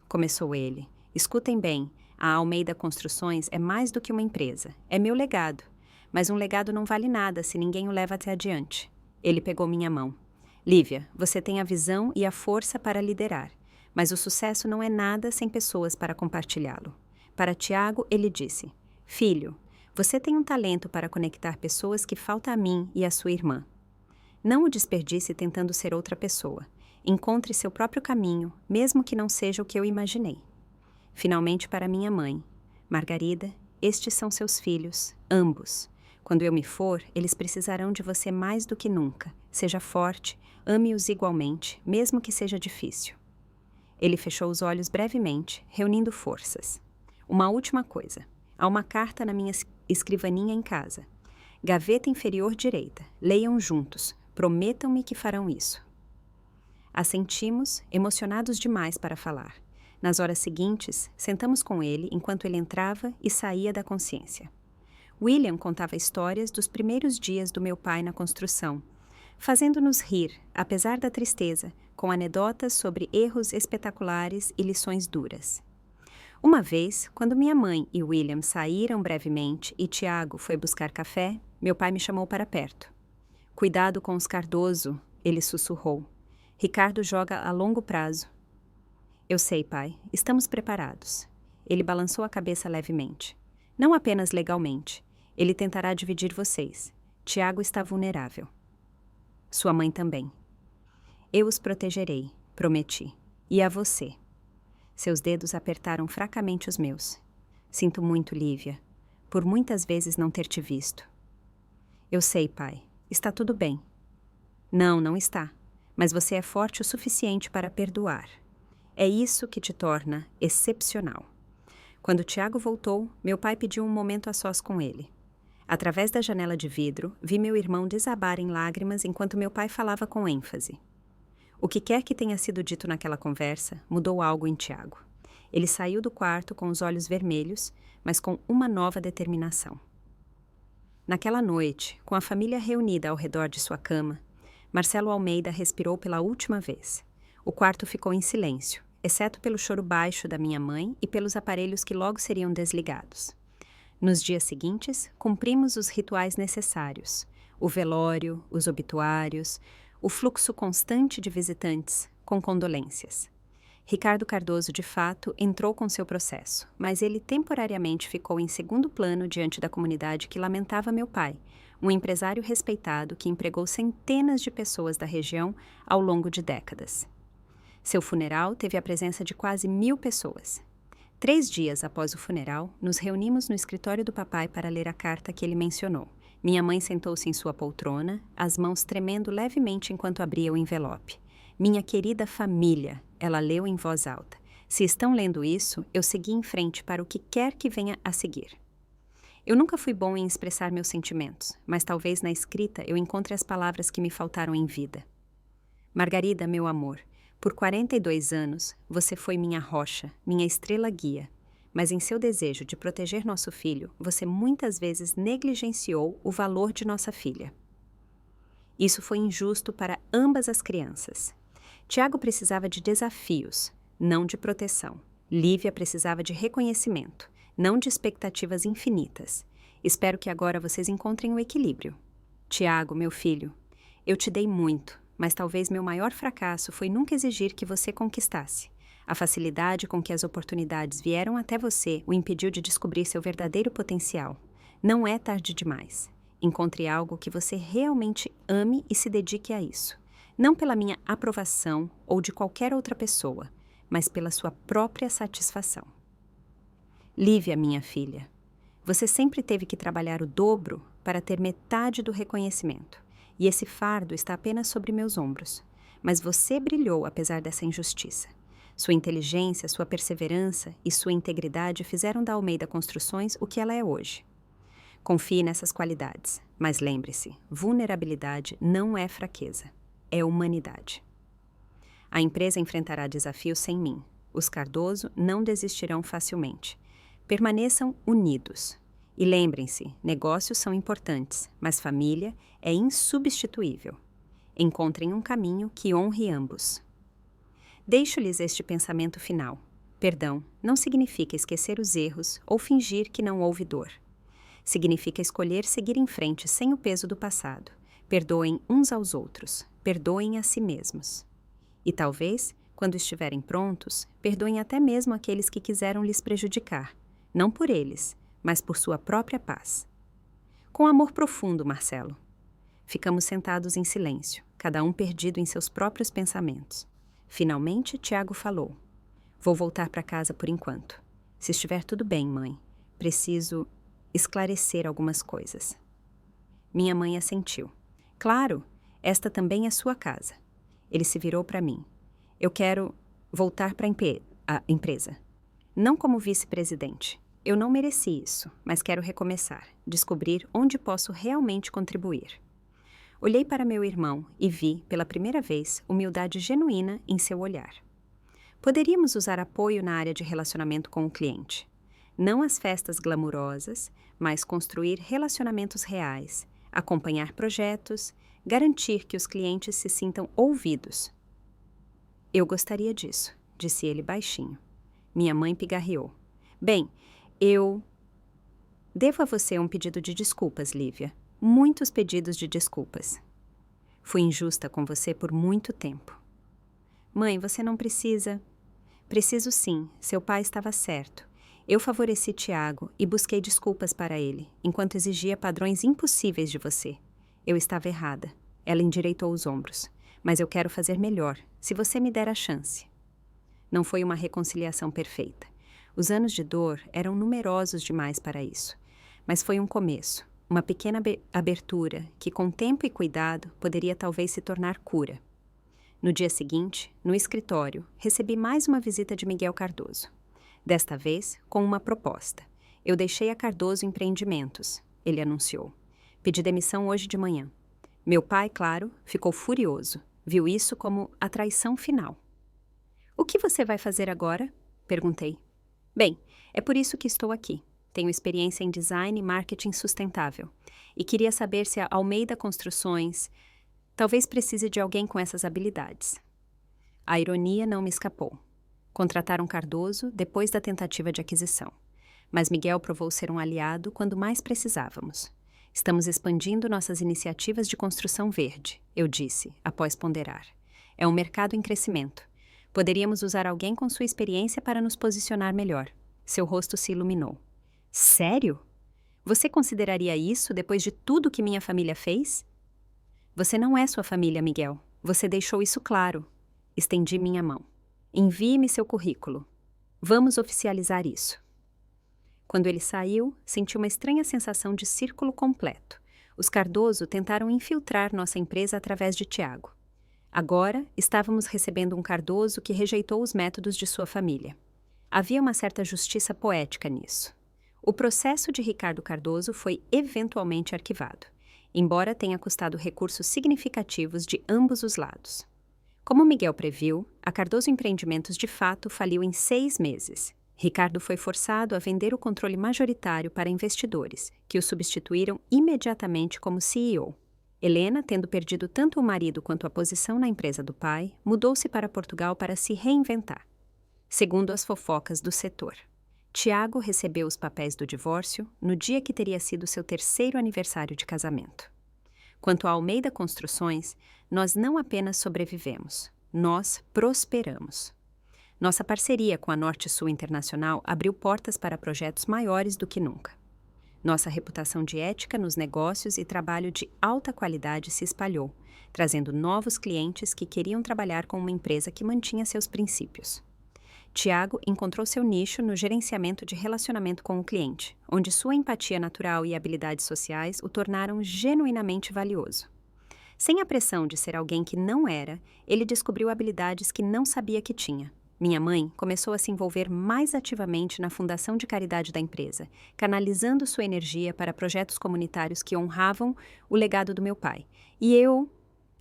começou ele. Escutem bem, a Almeida Construções é mais do que uma empresa. É meu legado. Mas um legado não vale nada se ninguém o leva até adiante. Ele pegou minha mão. Lívia, você tem a visão e a força para liderar, mas o sucesso não é nada sem pessoas para compartilhá-lo. Para Tiago, ele disse, filho, você tem um talento para conectar pessoas que falta a mim e a sua irmã. Não o desperdice tentando ser outra pessoa. Encontre seu próprio caminho, mesmo que não seja o que eu imaginei. Finalmente para minha mãe. Margarida, estes são seus filhos, ambos. Quando eu me for, eles precisarão de você mais do que nunca. Seja forte, ame-os igualmente, mesmo que seja difícil. Ele fechou os olhos brevemente, reunindo forças. Uma última coisa. Há uma carta na minha escrivaninha em casa. Gaveta inferior direita. Leiam juntos. Prometam-me que farão isso. Assentimos, emocionados demais para falar. Nas horas seguintes, sentamos com ele enquanto ele entrava e saía da consciência. William contava histórias dos primeiros dias do meu pai na construção, fazendo-nos rir, apesar da tristeza, com anedotas sobre erros espetaculares e lições duras. Uma vez, quando minha mãe e William saíram brevemente e Tiago foi buscar café, meu pai me chamou para perto. Cuidado com os Cardoso, ele sussurrou. Ricardo joga a longo prazo. Eu sei, pai, estamos preparados. Ele balançou a cabeça levemente. Não apenas legalmente. Ele tentará dividir vocês. Tiago está vulnerável. Sua mãe também. Eu os protegerei, prometi. E a você. Seus dedos apertaram fracamente os meus. Sinto muito, Lívia, por muitas vezes não ter te visto. Eu sei, pai. Está tudo bem. Não, não está. Mas você é forte o suficiente para perdoar. É isso que te torna excepcional. Quando Tiago voltou, meu pai pediu um momento a sós com ele. Através da janela de vidro, vi meu irmão desabar em lágrimas enquanto meu pai falava com ênfase. O que quer que tenha sido dito naquela conversa, mudou algo em Tiago. Ele saiu do quarto com os olhos vermelhos, mas com uma nova determinação. Naquela noite, com a família reunida ao redor de sua cama, Marcelo Almeida respirou pela última vez. O quarto ficou em silêncio, exceto pelo choro baixo da minha mãe e pelos aparelhos que logo seriam desligados. Nos dias seguintes, cumprimos os rituais necessários, o velório, os obituários, o fluxo constante de visitantes, com condolências. Ricardo Cardoso, de fato, entrou com seu processo, mas ele temporariamente ficou em segundo plano diante da comunidade que lamentava meu pai, um empresário respeitado que empregou centenas de pessoas da região ao longo de décadas. Seu funeral teve a presença de quase 1.000 pessoas. 3 dias após o funeral, nos reunimos no escritório do papai para ler a carta que ele mencionou. Minha mãe sentou-se em sua poltrona, as mãos tremendo levemente enquanto abria o envelope. Minha querida família, ela leu em voz alta. Se estão lendo isso, eu segui em frente para o que quer que venha a seguir. Eu nunca fui bom em expressar meus sentimentos, mas talvez na escrita eu encontre as palavras que me faltaram em vida. Margarida, meu amor, por 42 anos, você foi minha rocha, minha estrela guia, mas em seu desejo de proteger nosso filho, você muitas vezes negligenciou o valor de nossa filha. Isso foi injusto para ambas as crianças. Tiago precisava de desafios, não de proteção. Lívia precisava de reconhecimento, não de expectativas infinitas. Espero que agora vocês encontrem o equilíbrio. Tiago, meu filho, eu te dei muito, mas talvez meu maior fracasso foi nunca exigir que você conquistasse. A facilidade com que as oportunidades vieram até você o impediu de descobrir seu verdadeiro potencial. Não é tarde demais. Encontre algo que você realmente ame e se dedique a isso. Não pela minha aprovação ou de qualquer outra pessoa, mas pela sua própria satisfação. Lívia, minha filha, você sempre teve que trabalhar o dobro para ter metade do reconhecimento, e esse fardo está apenas sobre meus ombros. Mas você brilhou apesar dessa injustiça. Sua inteligência, sua perseverança e sua integridade fizeram da Almeida Construções o que ela é hoje. Confie nessas qualidades, mas lembre-se, vulnerabilidade não é fraqueza, é humanidade. A empresa enfrentará desafios sem mim. Os Cardoso não desistirão facilmente. Permaneçam unidos. E lembrem-se, negócios são importantes, mas família é insubstituível. Encontrem um caminho que honre ambos. Deixo-lhes este pensamento final. Perdão não significa esquecer os erros ou fingir que não houve dor. Significa escolher seguir em frente sem o peso do passado. Perdoem uns aos outros. Perdoem a si mesmos. E talvez, quando estiverem prontos, perdoem até mesmo aqueles que quiseram lhes prejudicar. Não por eles, mas por sua própria paz. Com amor profundo, Marcelo. Ficamos sentados em silêncio, cada um perdido em seus próprios pensamentos. Finalmente, Tiago falou. Vou voltar para casa por enquanto. Se estiver tudo bem, mãe, preciso esclarecer algumas coisas. Minha mãe assentiu. Claro, esta também é sua casa. Ele se virou para mim. Eu quero voltar para a empresa. Não como vice-presidente. Eu não mereci isso, mas quero recomeçar, descobrir onde posso realmente contribuir. Olhei para meu irmão e vi, pela primeira vez, humildade genuína em seu olhar. Poderíamos usar apoio na área de relacionamento com o cliente. Não as festas glamurosas, mas construir relacionamentos reais, acompanhar projetos, garantir que os clientes se sintam ouvidos. Eu gostaria disso, disse ele baixinho. Minha mãe pigarreou. Bem, eu devo a você um pedido de desculpas, Lívia. Muitos pedidos de desculpas. Fui injusta com você por muito tempo. Mãe, você não precisa. Preciso sim, seu pai estava certo. Eu favoreci Tiago e busquei desculpas para ele, enquanto exigia padrões impossíveis de você. Eu estava errada. Ela endireitou os ombros. Mas eu quero fazer melhor, se você me der a chance. Não foi uma reconciliação perfeita. Os anos de dor eram numerosos demais para isso. Mas foi um começo, uma pequena abertura que, com tempo e cuidado, poderia talvez se tornar cura. No dia seguinte, no escritório, recebi mais uma visita de Miguel Cardoso. Desta vez, com uma proposta. Eu deixei a Cardoso Empreendimentos, ele anunciou. Pedi demissão hoje de manhã. Meu pai, claro, ficou furioso. Viu isso como a traição final. O que você vai fazer agora? Perguntei. Bem, é por isso que estou aqui. Tenho experiência em design e marketing sustentável. E queria saber se a Almeida Construções talvez precise de alguém com essas habilidades. A ironia não me escapou. Contrataram Cardoso depois da tentativa de aquisição. Mas Miguel provou ser um aliado quando mais precisávamos. Estamos expandindo nossas iniciativas de construção verde, eu disse, após ponderar. É um mercado em crescimento. Poderíamos usar alguém com sua experiência para nos posicionar melhor. Seu rosto se iluminou. Sério? Você consideraria isso depois de tudo que minha família fez? Você não é sua família, Miguel. Você deixou isso claro. Estendi minha mão. Envie-me seu currículo. Vamos oficializar isso. Quando ele saiu, senti uma estranha sensação de círculo completo. Os Cardoso tentaram infiltrar nossa empresa através de Tiago. Agora, estávamos recebendo um Cardoso que rejeitou os métodos de sua família. Havia uma certa justiça poética nisso. O processo de Ricardo Cardoso foi eventualmente arquivado, embora tenha custado recursos significativos de ambos os lados. Como Miguel previu, a Cardoso Empreendimentos de fato faliu em 6 meses. Ricardo foi forçado a vender o controle majoritário para investidores, que o substituíram imediatamente como CEO. Helena, tendo perdido tanto o marido quanto a posição na empresa do pai, mudou-se para Portugal para se reinventar. Segundo as fofocas do setor, Tiago recebeu os papéis do divórcio no dia que teria sido seu 3º aniversário de casamento. Quanto à Almeida Construções, nós não apenas sobrevivemos, nós prosperamos. Nossa parceria com a Norte-Sul Internacional abriu portas para projetos maiores do que nunca. Nossa reputação de ética nos negócios e trabalho de alta qualidade se espalhou, trazendo novos clientes que queriam trabalhar com uma empresa que mantinha seus princípios. Tiago encontrou seu nicho no gerenciamento de relacionamento com o cliente, onde sua empatia natural e habilidades sociais o tornaram genuinamente valioso. Sem a pressão de ser alguém que não era, ele descobriu habilidades que não sabia que tinha. Minha mãe começou a se envolver mais ativamente na fundação de caridade da empresa, canalizando sua energia para projetos comunitários que honravam o legado do meu pai. E eu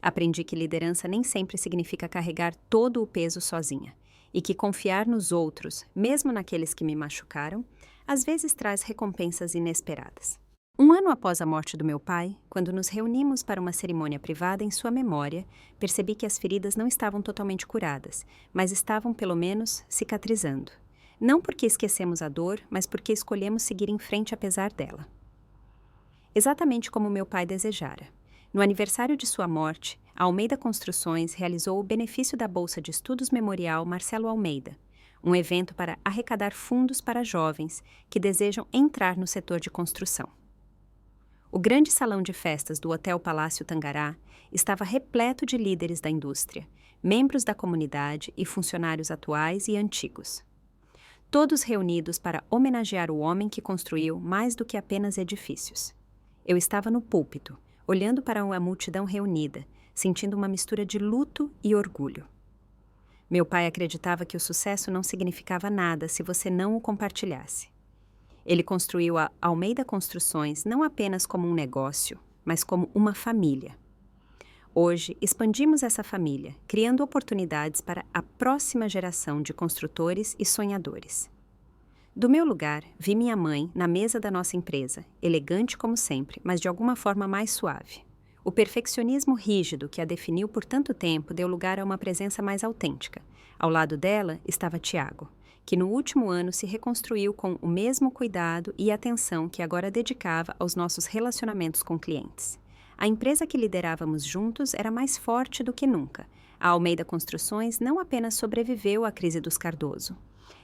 aprendi que liderança nem sempre significa carregar todo o peso sozinha, e que confiar nos outros, mesmo naqueles que me machucaram, às vezes traz recompensas inesperadas. Um ano após a morte do meu pai, quando nos reunimos para uma cerimônia privada em sua memória, percebi que as feridas não estavam totalmente curadas, mas estavam, pelo menos, cicatrizando. Não porque esquecemos a dor, mas porque escolhemos seguir em frente apesar dela. Exatamente como meu pai desejara. No aniversário de sua morte, a Almeida Construções realizou o benefício da Bolsa de Estudos Memorial Marcelo Almeida, um evento para arrecadar fundos para jovens que desejam entrar no setor de construção. O grande salão de festas do Hotel Palácio Tangará estava repleto de líderes da indústria, membros da comunidade e funcionários atuais e antigos. Todos reunidos para homenagear o homem que construiu mais do que apenas edifícios. Eu estava no púlpito, olhando para uma multidão reunida, sentindo uma mistura de luto e orgulho. Meu pai acreditava que o sucesso não significava nada se você não o compartilhasse. Ele construiu a Almeida Construções não apenas como um negócio, mas como uma família. Hoje, expandimos essa família, criando oportunidades para a próxima geração de construtores e sonhadores. Do meu lugar, vi minha mãe na mesa da nossa empresa, elegante como sempre, mas de alguma forma mais suave. O perfeccionismo rígido que a definiu por tanto tempo deu lugar a uma presença mais autêntica. Ao lado dela estava Tiago, que no último ano se reconstruiu com o mesmo cuidado e atenção que agora dedicava aos nossos relacionamentos com clientes. A empresa que liderávamos juntos era mais forte do que nunca. A Almeida Construções não apenas sobreviveu à crise dos Cardoso,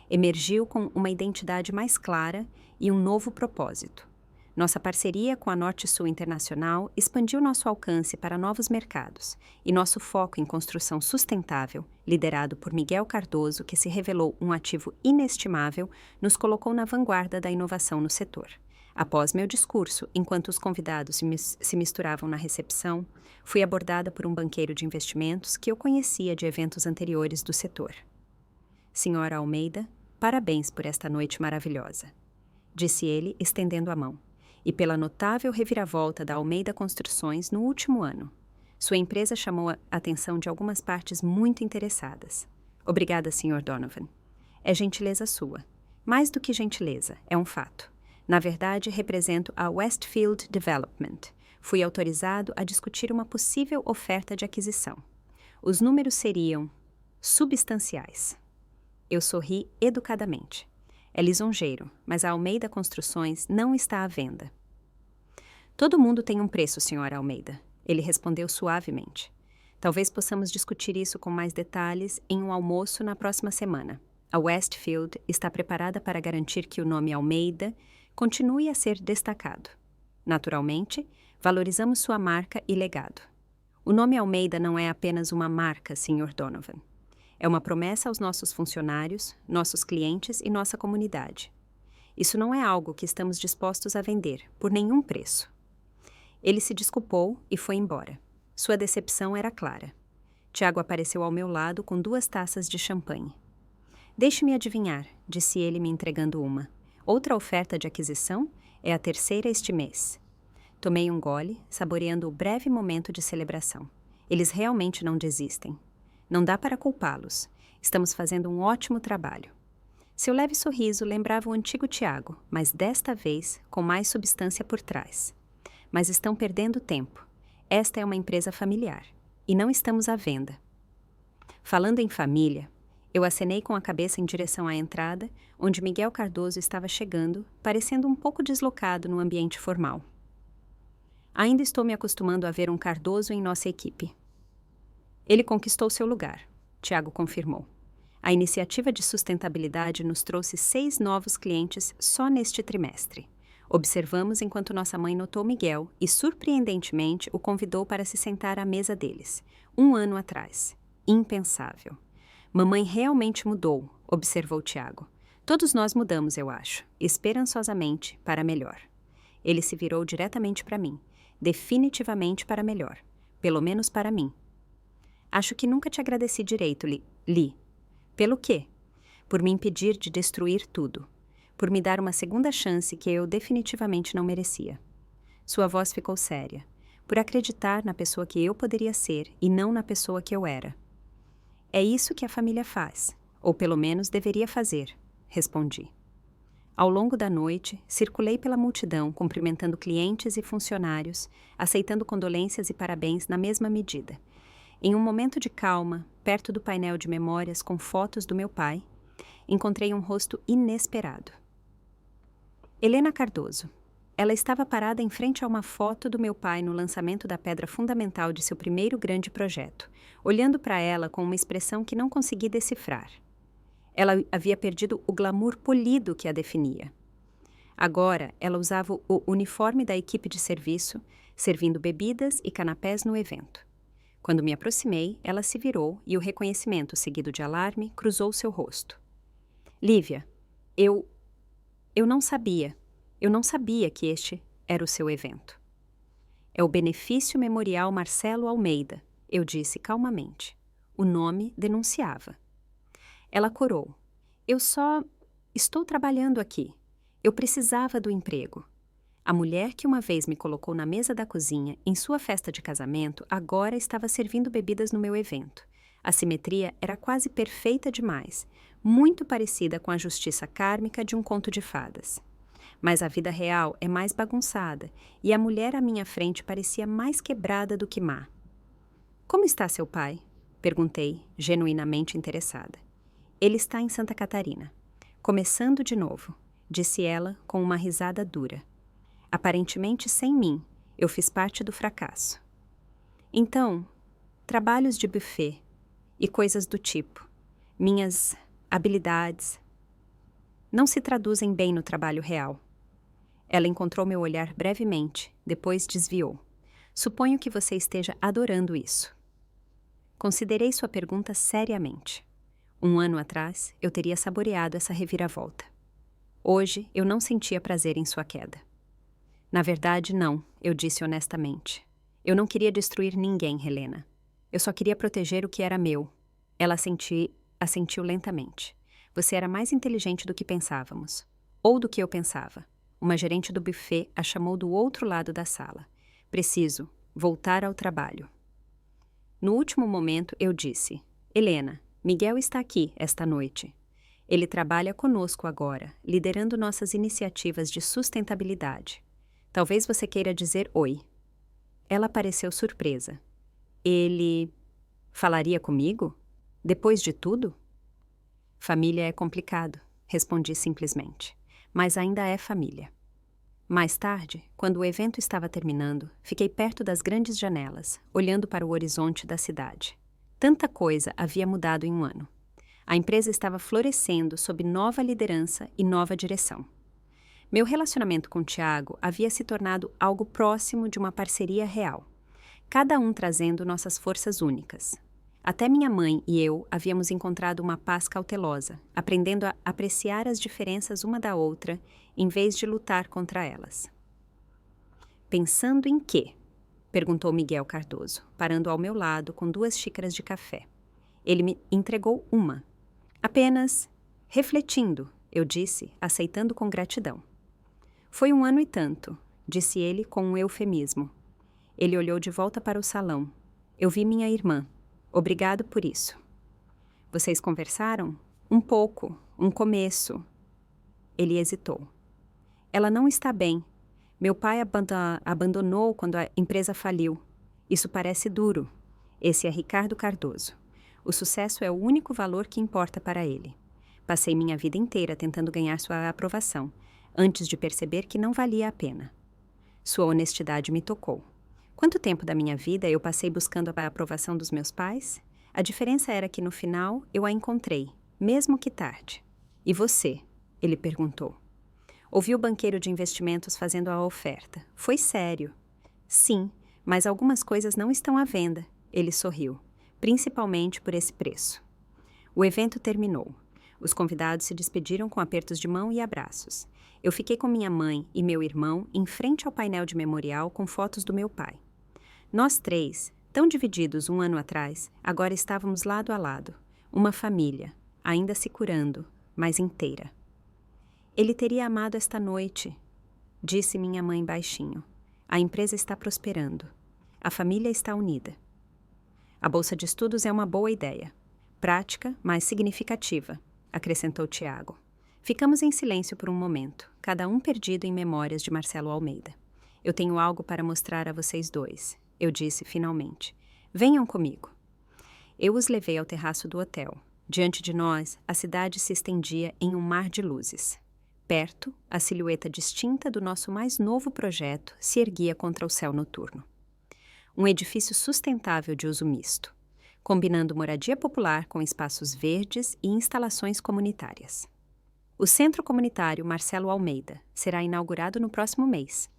emergiu com uma identidade mais clara e um novo propósito. Nossa parceria com a Norte-Sul Internacional expandiu nosso alcance para novos mercados e nosso foco em construção sustentável, liderado por Miguel Cardoso, que se revelou um ativo inestimável, nos colocou na vanguarda da inovação no setor. Após meu discurso, enquanto os convidados se misturavam na recepção, fui abordada por um banqueiro de investimentos que eu conhecia de eventos anteriores do setor. Senhora Almeida, parabéns por esta noite maravilhosa, disse ele, estendendo a mão. E pela notável reviravolta da Almeida Construções no último ano. Sua empresa chamou a atenção de algumas partes muito interessadas. Obrigada, Sr. Donovan. É gentileza sua. Mais do que gentileza, é um fato. Na verdade, represento a Westfield Development. Fui autorizado a discutir uma possível oferta de aquisição. Os números seriam substanciais. Eu sorri educadamente. É lisonjeiro, mas a Almeida Construções não está à venda. Todo mundo tem um preço, Sra. Almeida, ele respondeu suavemente. Talvez possamos discutir isso com mais detalhes em um almoço na próxima semana. A Westfield está preparada para garantir que o nome Almeida continue a ser destacado. Naturalmente, valorizamos sua marca e legado. O nome Almeida não é apenas uma marca, Sr. Donovan. É uma promessa aos nossos funcionários, nossos clientes e nossa comunidade. Isso não é algo que estamos dispostos a vender, por nenhum preço. Ele se desculpou e foi embora. Sua decepção era clara. Tiago apareceu ao meu lado com 2 taças de champanhe. Deixe-me adivinhar, disse ele me entregando uma. Outra oferta de aquisição? É a 3ª este mês. Tomei um gole, saboreando o breve momento de celebração. Eles realmente não desistem. Não dá para culpá-los. Estamos fazendo um ótimo trabalho. Seu leve sorriso lembrava o antigo Tiago, mas desta vez com mais substância por trás. Mas estão perdendo tempo. Esta é uma empresa familiar. E não estamos à venda. Falando em família, eu acenei com a cabeça em direção à entrada, onde Miguel Cardoso estava chegando, parecendo um pouco deslocado no ambiente formal. Ainda estou me acostumando a ver um Cardoso em nossa equipe. Ele conquistou seu lugar, Tiago confirmou. A iniciativa de sustentabilidade nos trouxe 6 novos clientes só neste trimestre. Observamos enquanto nossa mãe notou Miguel e, surpreendentemente, o convidou para se sentar à mesa deles, 1 ano atrás. Impensável. Mamãe realmente mudou, observou Tiago. Todos nós mudamos, eu acho, esperançosamente, para melhor. Ele se virou diretamente para mim, definitivamente para melhor, pelo menos para mim. Acho que nunca te agradeci direito, Li. Pelo quê? Por me impedir de destruir tudo. Por me dar uma segunda chance que eu definitivamente não merecia. Sua voz ficou séria. Por acreditar na pessoa que eu poderia ser e não na pessoa que eu era. É isso que a família faz, ou pelo menos deveria fazer, respondi. Ao longo da noite, circulei pela multidão, cumprimentando clientes e funcionários, aceitando condolências e parabéns na mesma medida. Em um momento de calma, perto do painel de memórias com fotos do meu pai, encontrei um rosto inesperado. Helena Cardoso. Ela estava parada em frente a uma foto do meu pai no lançamento da pedra fundamental de seu primeiro grande projeto, olhando para ela com uma expressão que não consegui decifrar. Ela havia perdido o glamour polido que a definia. Agora, ela usava o uniforme da equipe de serviço, servindo bebidas e canapés no evento. Quando me aproximei, ela se virou e o reconhecimento, seguido de alarme, cruzou seu rosto. Lívia, eu não sabia. Eu não sabia que este era o seu evento. É o Benefício Memorial Marcelo Almeida, eu disse calmamente. O nome denunciava. Ela corou. Eu só estou trabalhando aqui. Eu precisava do emprego. A mulher que uma vez me colocou na mesa da cozinha em sua festa de casamento agora estava servindo bebidas no meu evento. A simetria era quase perfeita demais, muito parecida com a justiça kármica de um conto de fadas. Mas a vida real é mais bagunçada e a mulher à minha frente parecia mais quebrada do que má. Como está seu pai? Perguntei, genuinamente interessada. Ele está em Santa Catarina. Começando de novo, disse ela com uma risada dura. Aparentemente sem mim, eu fiz parte do fracasso. Então, trabalhos de buffet e coisas do tipo, minhas habilidades, não se traduzem bem no trabalho real. Ela encontrou meu olhar brevemente, depois desviou. Suponho que você esteja adorando isso. Considerei sua pergunta seriamente. 1 ano atrás, eu teria saboreado essa reviravolta. Hoje, eu não sentia prazer em sua queda. Na verdade, não, eu disse honestamente. Eu não queria destruir ninguém, Helena. Eu só queria proteger o que era meu. Ela assentiu lentamente. Você era mais inteligente do que pensávamos. Ou do que eu pensava. Uma gerente do buffet a chamou do outro lado da sala. Preciso voltar ao trabalho. No último momento, eu disse, Helena, Miguel está aqui esta noite. Ele trabalha conosco agora, liderando nossas iniciativas de sustentabilidade. Talvez você queira dizer oi. Ela pareceu surpresa. Ele falaria comigo? Depois de tudo? Família é complicado, respondi simplesmente. Mas ainda é família. Mais tarde, quando o evento estava terminando, fiquei perto das grandes janelas, olhando para o horizonte da cidade. Tanta coisa havia mudado em 1 ano. A empresa estava florescendo sob nova liderança e nova direção. Meu relacionamento com Tiago havia se tornado algo próximo de uma parceria real, cada um trazendo nossas forças únicas. Até minha mãe e eu havíamos encontrado uma paz cautelosa, aprendendo a apreciar as diferenças uma da outra, em vez de lutar contra elas. Pensando em quê? Perguntou Miguel Cardoso, parando ao meu lado com 2 xícaras de café. Ele me entregou uma. Apenas refletindo, eu disse, aceitando com gratidão. Foi 1 ano e tanto, disse ele com um eufemismo. Ele olhou de volta para o salão. Eu vi minha irmã. Obrigado por isso. Vocês conversaram? Um pouco, um começo. Ele hesitou. Ela não está bem. Meu pai abandonou quando a empresa faliu. Isso parece duro. Esse é Ricardo Cardoso. O sucesso é o único valor que importa para ele. Passei minha vida inteira tentando ganhar sua aprovação, antes de perceber que não valia a pena. Sua honestidade me tocou. Quanto tempo da minha vida eu passei buscando a aprovação dos meus pais? A diferença era que no final eu a encontrei, mesmo que tarde. E você? Ele perguntou. Ouvi o banqueiro de investimentos fazendo a oferta. Foi sério. Sim, mas algumas coisas não estão à venda. Ele sorriu, principalmente por esse preço. O evento terminou. Os convidados se despediram com apertos de mão e abraços. Eu fiquei com minha mãe e meu irmão em frente ao painel de memorial com fotos do meu pai. Nós três, tão divididos um ano atrás, agora estávamos lado a lado. Uma família, ainda se curando, mas inteira. Ele teria amado esta noite, disse minha mãe baixinho. A empresa está prosperando. A família está unida. A bolsa de estudos é uma boa ideia. Prática, mas significativa, acrescentou Tiago. Ficamos em silêncio por um momento, cada um perdido em memórias de Marcelo Almeida. Eu tenho algo para mostrar a vocês dois, eu disse finalmente. Venham comigo. Eu os levei ao terraço do hotel. Diante de nós, a cidade se estendia em um mar de luzes. Perto, a silhueta distinta do nosso mais novo projeto se erguia contra o céu noturno. Um edifício sustentável de uso misto, combinando moradia popular com espaços verdes e instalações comunitárias. O Centro Comunitário Marcelo Almeida será inaugurado no próximo mês.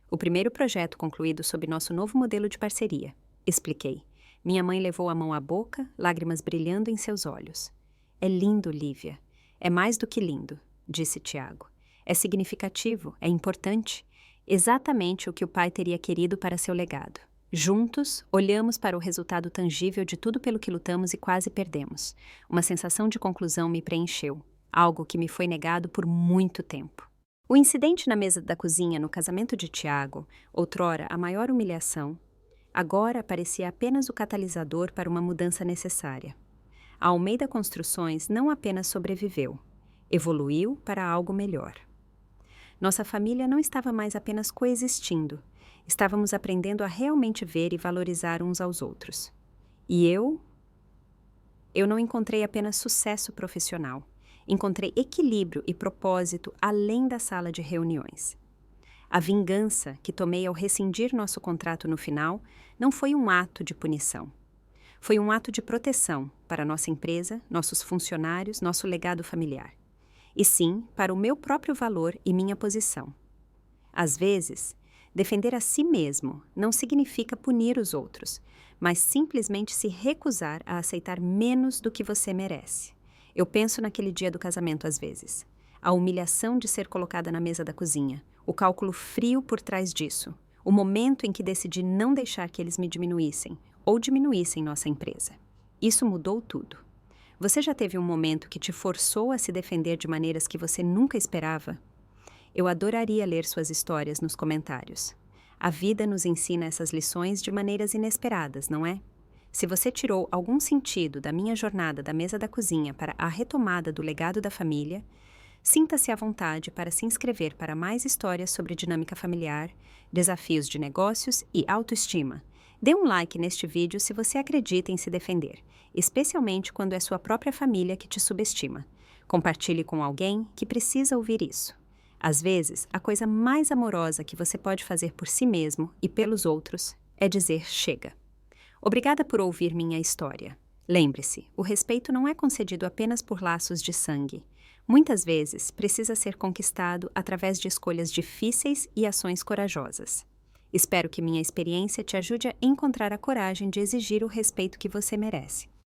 O primeiro projeto concluído sob nosso novo modelo de parceria, expliquei. Minha mãe levou a mão à boca, lágrimas brilhando em seus olhos. É lindo, Lívia. É mais do que lindo, disse Tiago. É significativo, é importante. Exatamente o que o pai teria querido para seu legado. Juntos, olhamos para o resultado tangível de tudo pelo que lutamos e quase perdemos. Uma sensação de conclusão me preencheu, algo que me foi negado por muito tempo. O incidente na mesa da cozinha no casamento de Tiago, outrora a maior humilhação, agora parecia apenas o catalisador para uma mudança necessária. A Almeida Construções não apenas sobreviveu, evoluiu para algo melhor. Nossa família não estava mais apenas coexistindo, estávamos aprendendo a realmente ver e valorizar uns aos outros. E eu não encontrei apenas sucesso profissional, encontrei equilíbrio e propósito além da sala de reuniões. A vingança que tomei ao rescindir nosso contrato no final não foi um ato de punição. Foi um ato de proteção para nossa empresa, nossos funcionários, nosso legado familiar. E sim, para o meu próprio valor e minha posição. Às vezes, defender a si mesmo não significa punir os outros, mas simplesmente se recusar a aceitar menos do que você merece. Eu penso naquele dia do casamento às vezes. A humilhação de ser colocada na mesa da cozinha, o cálculo frio por trás disso, o momento em que decidi não deixar que eles me diminuíssem ou diminuíssem nossa empresa. Isso mudou tudo. Você já teve um momento que te forçou a se defender de maneiras que você nunca esperava? Eu adoraria ler suas histórias nos comentários. A vida nos ensina essas lições de maneiras inesperadas, não é? Se você tirou algum sentido da minha jornada da mesa da cozinha para a retomada do legado da família, sinta-se à vontade para se inscrever para mais histórias sobre dinâmica familiar, desafios de negócios e autoestima. Dê um like neste vídeo se você acredita em se defender, especialmente quando é sua própria família que te subestima. Compartilhe com alguém que precisa ouvir isso. Às vezes, a coisa mais amorosa que você pode fazer por si mesmo e pelos outros é dizer chega. Obrigada por ouvir minha história. Lembre-se, o respeito não é concedido apenas por laços de sangue. Muitas vezes, precisa ser conquistado através de escolhas difíceis e ações corajosas. Espero que minha experiência te ajude a encontrar a coragem de exigir o respeito que você merece.